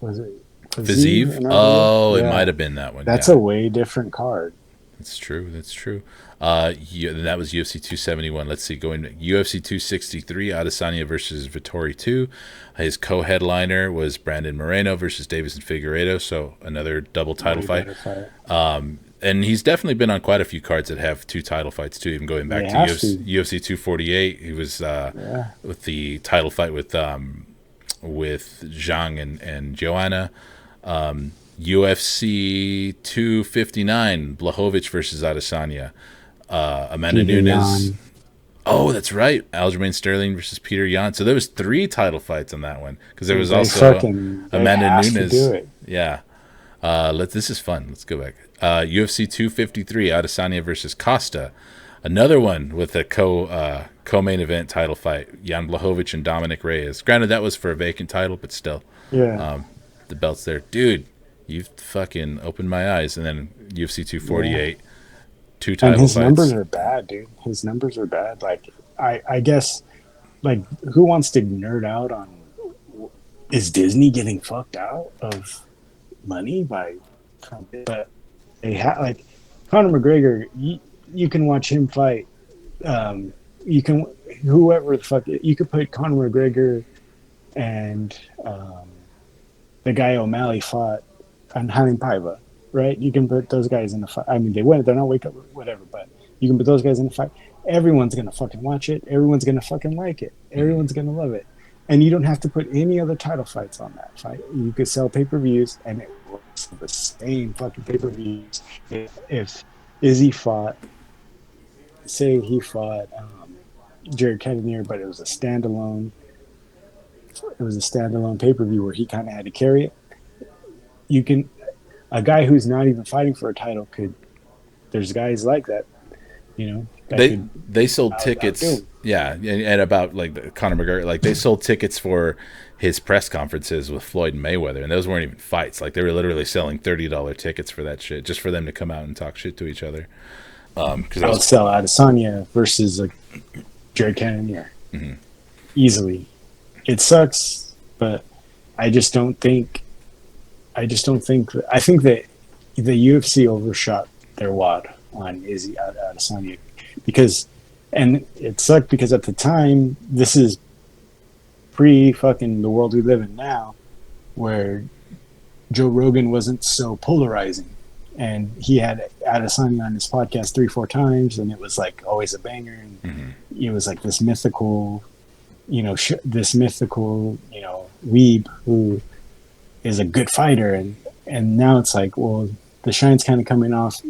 was it Fazeev Viziv. and RDA? Oh, it might Yeah, have been that one. that's Yeah, a way different card. that's true. That's true. Yeah, that was UFC 271. Let's see, going to UFC 263, Adesanya versus Vittori 2. His co-headliner was Brandon Moreno versus Davison Figueiredo, so another double title Way fight. better fight. And he's definitely been on quite a few cards that have 2 title fights too. Even going back They to have to. UFC 248, he was Yeah. with the title fight with Zhang and Joanna. UFC 259, Blachowicz versus Adesanya. Amanda Peter Nunes. Yan. Oh, that's right. Aljamain Sterling versus Peter Yan. So there was 3 title fights on that one because there was also They Amanda has to do Nunes. it. Yeah. This is fun. Let's go back. UFC 253, Adesanya versus Costa. Another one with a co-main event title fight. Jan Blachowicz and Dominic Reyes. Granted, that was for a vacant title, but still, Yeah. the belt's there. Dude, you've fucking opened my eyes. And then UFC Yeah. 248, two And title his numbers fights. are bad, dude. His numbers are bad. Like I guess like who wants to nerd out on is Disney getting fucked out of money by Trump? But they have like Conor McGregor. You can watch him fight. You can whoever the fuck you could put Conor McGregor and the guy O'Malley fought on Halim Paiva. right? You can put those guys in a fight. I mean, they win. They're not wake up, whatever. But you can put those guys in a fight. Everyone's gonna fucking watch it. Everyone's gonna fucking like it. Mm-hmm. Everyone's gonna love it. And you don't have to put any other title fights on that fight. You could sell pay-per-views, and it was the same fucking pay-per-views. If Izzy fought, say he fought Jared Cannonier, but it was a standalone. It was a standalone pay-per-view where he kind of had to carry it. You can a guy who's not even fighting for a title could. There's guys like that, you know. That could they sold tickets, outdo. yeah, and about like Conor McGregor, like they sold tickets for his press conferences with Floyd and Mayweather, and those weren't even fights. Like they were literally selling $30 tickets for that shit, just for them to come out and talk shit to each other. Because I would sell Adesanya versus Jared Cannonier easily. It sucks, but I just don't think. I just don't think. I think that the UFC overshot their wad on Izzy Adesanya because, and it sucked because at the time this is pre fucking the world we live in now, where Joe Rogan wasn't so polarizing, and he had Adesanya on his podcast 3-4 times, and it was like always a banger, and it was like this mythical, this mythical, weeb who is a good fighter, and now it's like, well, the shine's kind of coming off.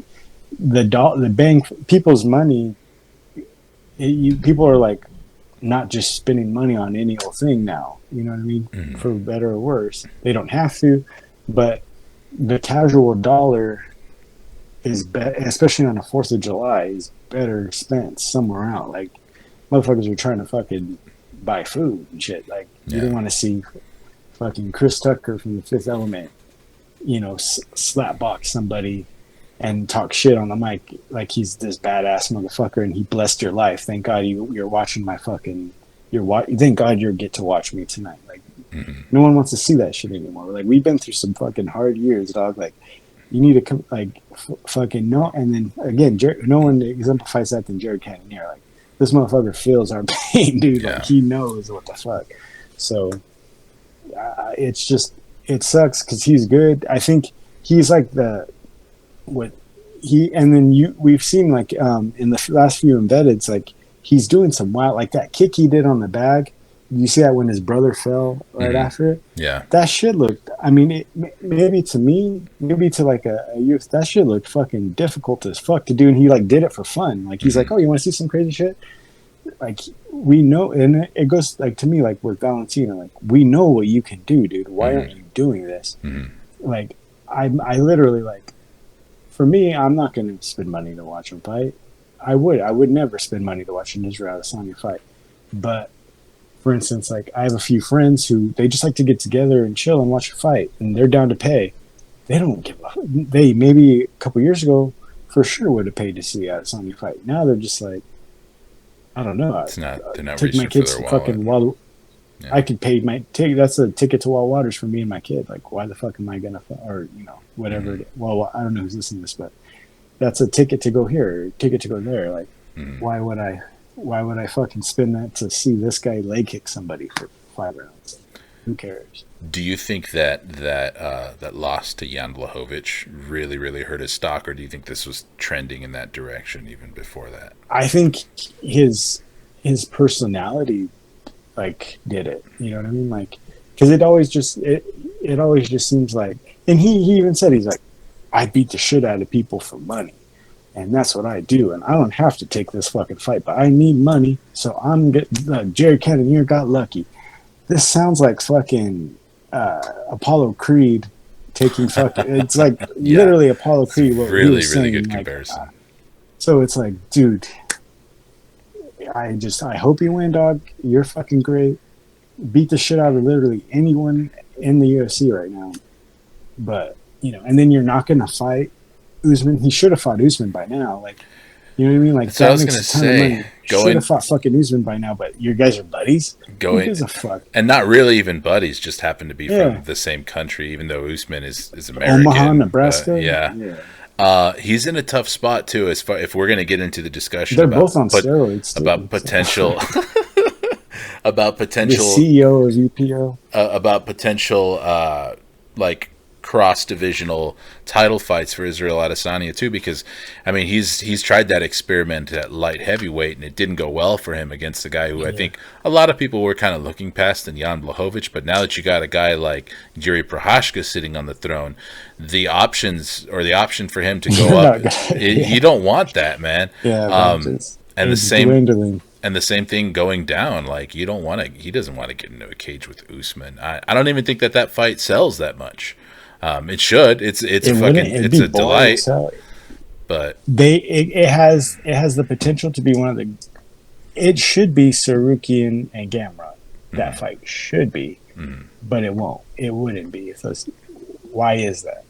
The bang, people's money. People are like not just spending money on any old thing now. You know what I mean? For better or worse, they don't have to, but the casual dollar is especially on the 4th of July, is better spent somewhere out. Like motherfuckers are trying to fucking buy food and shit. Like you don't want to see fucking Chris Tucker from The Fifth Element, slap box somebody and talk shit on the mic like he's this badass motherfucker and he blessed your life. Thank God you're watching my fucking. Thank God you get to watch me tonight. Like no one wants to see that shit anymore. Like we've been through some fucking hard years, dog. Like you need to come, like fucking no. And then again, no one exemplifies that than Jared Cannonier. Like this motherfucker feels our pain, dude. Yeah. Like he knows what the fuck. So. It's just it sucks because he's good. I think he's like we've seen like in the last few embeddeds, like he's doing some wild, like that kick he did on the bag. You see that when his brother fell right after it. Yeah, that shit looked. I mean, maybe to like a youth, that shit looked fucking difficult as fuck to do, and he like did it for fun. Like he's like, oh, you want to see some crazy shit? Like we know, and it goes like to me like with Valentino, like we know what you can do, dude. Why aren't you doing this? Like I literally like, for me, I'm not going to spend money to watch him fight. I would never spend money to watch an Israel Adesanya fight. But for instance, like I have a few friends who they just like to get together and chill and watch a fight, and they're down to pay. They don't give a. They maybe a couple years ago for sure would have paid to see Adesanya fight. Now they're just like. I don't know. They're not take my kids to fucking Wild. Yeah. I could pay my ticket. That's a ticket to Wild Waters for me and my kid. Like, why the fuck am I gonna, or whatever? Well, I don't know who's listening to this, but that's a ticket to go here, ticket to go there. Like, why would I fucking spend that to see this guy leg kick somebody for 5 rounds? Who cares? Do you think that loss to Jan Blachowicz really, really hurt his stock, or do you think this was trending in that direction even before that? I think his personality, like, did it. You know what I mean? Like, because it always just seems like, and he even said, he's like, I beat the shit out of people for money, and that's what I do, and I don't have to take this fucking fight, but I need money, so I'm Jared Cannonier got lucky. This sounds like fucking Apollo Creed taking fucking. It's like literally Apollo Creed. What really, really saying, good like, comparison. So it's like, dude, I hope you win, dog. You're fucking great. Beat the shit out of literally anyone in the UFC right now. But and then you're not gonna fight Usman. He should have fought Usman by now. Like, you know what I mean? Like, so I was gonna say, should have fought fucking Usman by now. But you guys are buddies. Who gives a fuck? And not really even buddies. Just happen to be from the same country, even though Usman is American. Omaha, Nebraska. He's in a tough spot too. As far if we're gonna get into the discussion, they're both on steroids about potential. About potential the CEO of EPO. About potential like cross-divisional title fights for Israel Adesanya too, because I mean he's tried that experiment at light heavyweight and it didn't go well for him against a guy who I think a lot of people were kind of looking past in Jan Blachowicz. But now that you got a guy like Jiri Prochazka sitting on the throne, the option for him to go up, you don't want that, man. And the same dwindling. And the same thing going down. Like, you don't want to. He doesn't want to get into a cage with Usman. I don't even think that fight sells that much. It should. It's a delight. But it has the potential to be one of the. It should be Sarukian and Gamrot. That fight should be, but it won't. It wouldn't be. Why is that?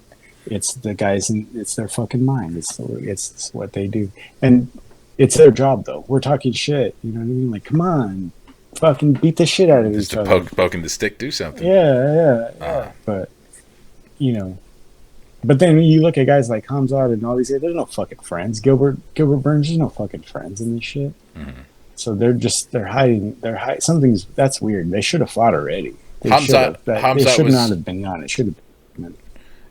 It's the guys. It's their fucking mind. It's what they do, and it's their job though. We're talking shit. You know what I mean? Like, come on, fucking beat the shit out of each other. Poking the stick, do something. Yeah. But but then you look at guys like Hamzat and all these guys. There's no fucking friends. Gilbert Burns. There's no fucking friends in this shit. So they're hiding. Something's that's weird. They should have fought already. Hamzat should not have been on. It should have been.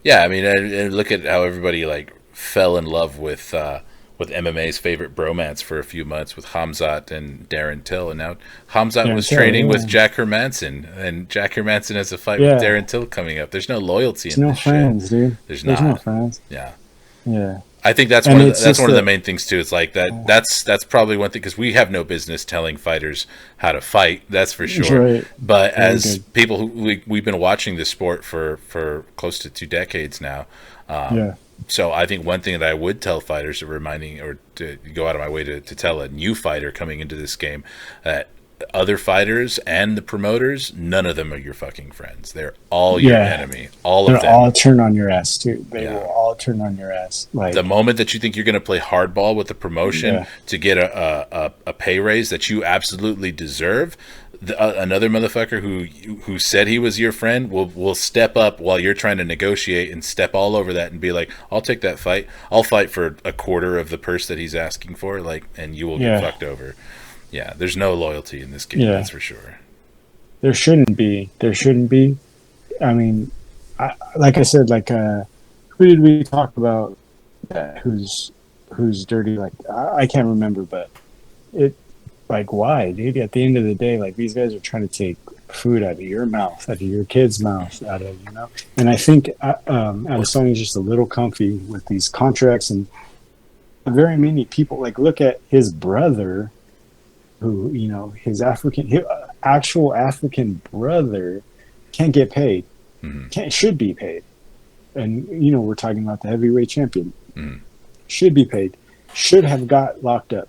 Yeah, I mean, and look at how everybody like fell in love with MMA's favorite bromance for a few months with Hamzat and Darren Till, and now Hamzat was training with Jack Hermanson, and Jack Hermanson has a fight with Darren Till coming up. There's no loyalty in this friends, shit. Dude. There's no friends. Yeah. I think that's one of the main things too. It's like that. That's probably one thing, because we have no business telling fighters how to fight. That's for sure. Right. But as people who we've been watching this sport for close to 2 decades now. So I think one thing that I would tell fighters, or to go out of my way to tell a new fighter coming into this game, that other fighters and the promoters, none of them are your fucking friends. They're all your enemy. They'll all turn on your ass too. They will all turn on your ass. Like, the moment that you think you're going to play hardball with the promotion to get a pay raise that you absolutely deserve, another motherfucker who said he was your friend will step up while you're trying to negotiate and step all over that and be like, I'll take that fight. I'll fight for a quarter of the purse that he's asking for, like, and you will get fucked over. Yeah, there's no loyalty in this game, that's for sure. There shouldn't be. I mean, like I said, like, who did we talk about who's dirty? Like, I can't remember, but it, like, why, dude? At the end of the day, like, these guys are trying to take food out of your mouth, out of your kid's mouth, And I think Adesanya's just a little comfy with these contracts, and very many people, like, look at his brother, who, his actual African brother can't get paid, should be paid. And, we're talking about the heavyweight champion. Should be paid, should have got locked up.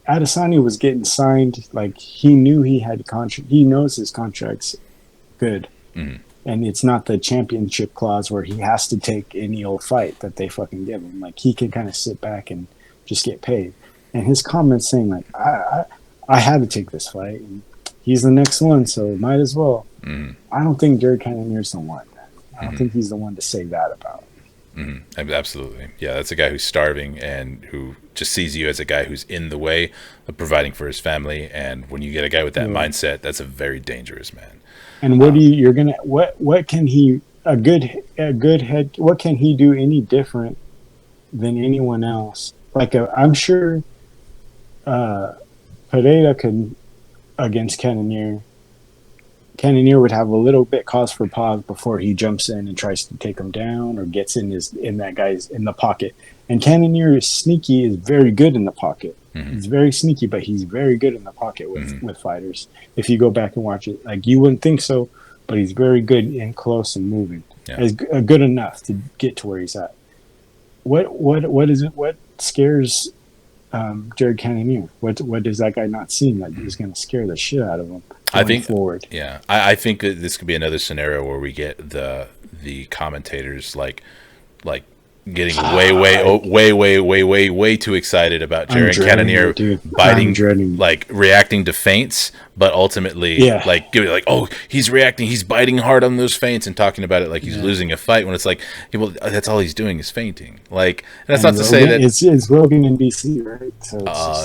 Adesanya was getting signed, like, he knew he had contract. He knows his contract's good. And it's not the championship clause where he has to take any old fight that they fucking give him. Like, he can kind of sit back and just get paid. And his comments saying, like, I had to take this fight, and he's the next one, so might as well. I don't think Jared Cannonier's the one. I don't think he's the one to say that about. Absolutely. Yeah, that's a guy who's starving and who just sees you as a guy who's in the way of providing for his family. And when you get a guy with that mindset, that's a very dangerous man. And what can he, a good head, what can he do any different than anyone else? Like, I'm sure Pereira could, against Cannonier would have a little bit cause for pause before he jumps in and tries to take him down or gets in that guy's in the pocket. And Cannonier is very good in the pocket. He's very sneaky, but he's very good in the pocket with fighters. If you go back and watch it, like, you wouldn't think so, but he's very good in close and moving. Good enough to get to where he's at. What is it? What scares Jared Cannonier? What does that guy not see that is going to scare the shit out of him? I think forward. Yeah, I think that this could be another scenario where we get the commentators like getting way too excited about Jared Cannonier biting, like, reacting to feints, but ultimately like giving, like, oh, he's reacting, he's biting hard on those feints and talking about it like he's losing a fight, when it's like, well, that's all he's doing is feinting. Like, and that's not to say that it's Rogan in DC, right? So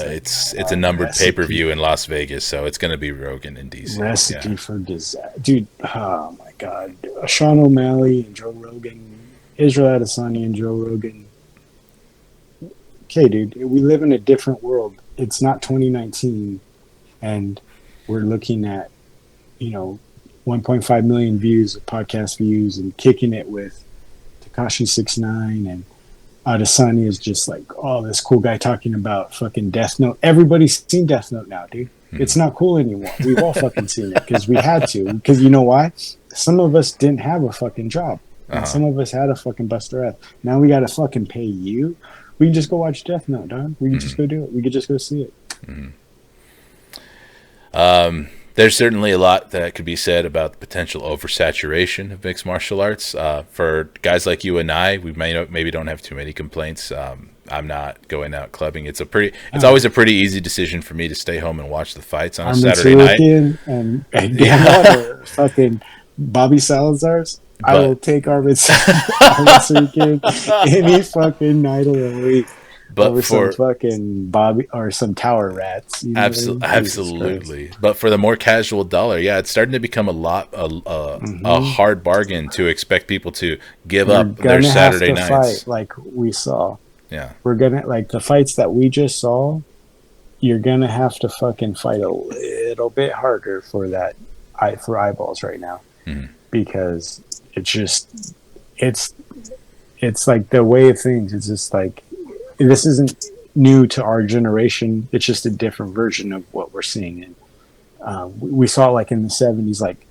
it's a numbered pay-per-view in Las Vegas, so it's going to be Rogan in DC. Recipe for disaster, dude. Oh my God, Sean O'Malley and Joe Rogan, Israel Adesanya and Joe Rogan. Okay, dude, we live in a different world. It's not 2019, and we're looking at, 1.5 million views, podcast views, and kicking it with Tekashi 6ix9ine, and Adesanya is just like, oh, this cool guy talking about fucking Death Note. Everybody's seen Death Note now, dude. It's not cool anymore. We've all fucking seen it because we had to. Because you know why? Some of us didn't have a fucking job. And some of us had to fucking bust our ass. Now we got to fucking pay you. We can just go watch Death Note, dog. We can just go do it. We could just go see it. There's certainly a lot that could be said about the potential oversaturation of mixed martial arts. For guys like you and I, we maybe don't have too many complaints. I'm not going out clubbing. It's always a pretty easy decision for me to stay home and watch the fights on a Saturday night. And or fucking Bobby Salazar's. I will take Armin Surikin any fucking night of the week. But over for some fucking Bobby or some Tower Rats, absolutely. But for the more casual dollar, it's starting to become a hard bargain to expect people to give up their Saturday nights. Fight like we saw. Yeah, we're gonna like the fights that we just saw. You're gonna have to fucking fight a little bit harder for that, for eyeballs right now, because it's like the way of things. It's just like. This isn't new to our generation. It's just a different version of what we're seeing. And we saw like in the 70s, like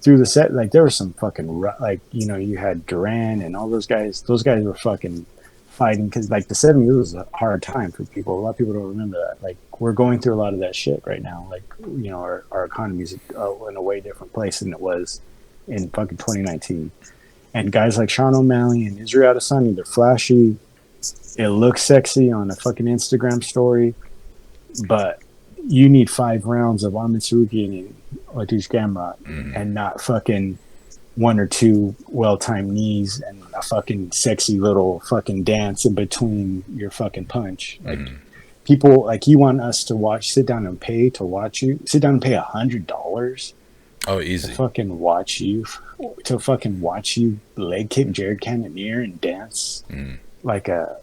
through the set, like there was some fucking, like, you had Duran and all those guys. Those guys were fucking fighting because like the 70s was a hard time for people. A lot of people don't remember that. Like we're going through a lot of that shit right now. Like, our economy's in a way different place than it was in fucking 2019. And guys like Sean O'Malley and Israel Adesanya, they're flashy. It looks sexy on a fucking Instagram story, but you need 5 rounds of Armin Surikin and Latish Gamrot and not fucking 1 or 2 well-timed knees and a fucking sexy little fucking dance in between your fucking punch. Like people, like you want us to sit down and pay $100. Oh, easy. To fucking watch you leg kick Jared Cannonier and dance. Like a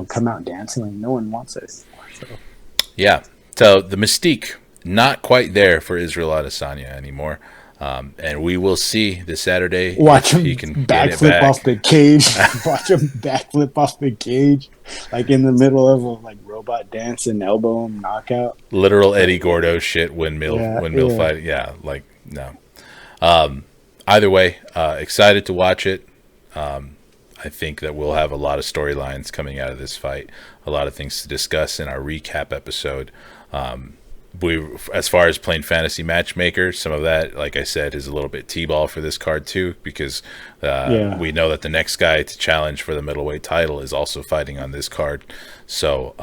come out dancing. Like no one wants it anymore. So the mystique not quite there for Israel Adesanya anymore, and we will see this Saturday. Watch him backflip off the cage. Watch him backflip off the cage, like in the middle of a robot dance and elbow him knockout. Literal Eddie Gordo shit windmill fight. Yeah, like no. Either way, excited to watch it. I think that we'll have a lot of storylines coming out of this fight, a lot of things to discuss in our recap episode. As far as playing fantasy matchmaker, some of that, like I said, is a little bit T-ball for this card too, because we know that the next guy to challenge for the middleweight title is also fighting on this card. So,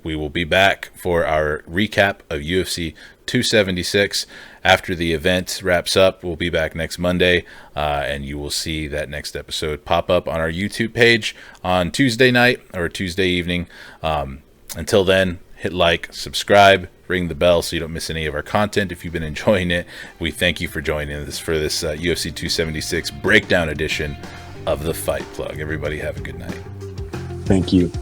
we will be back for our recap of UFC 276 after the event wraps up. We'll be back next Monday, and you will see that next episode pop up on our YouTube page on Tuesday night or Tuesday evening. Until then, hit like, subscribe, ring the bell so you don't miss any of our content. If you've been enjoying it, we thank you for joining us for this UFC 276 breakdown edition of The Fight Plug. Everybody have a good night. Thank you.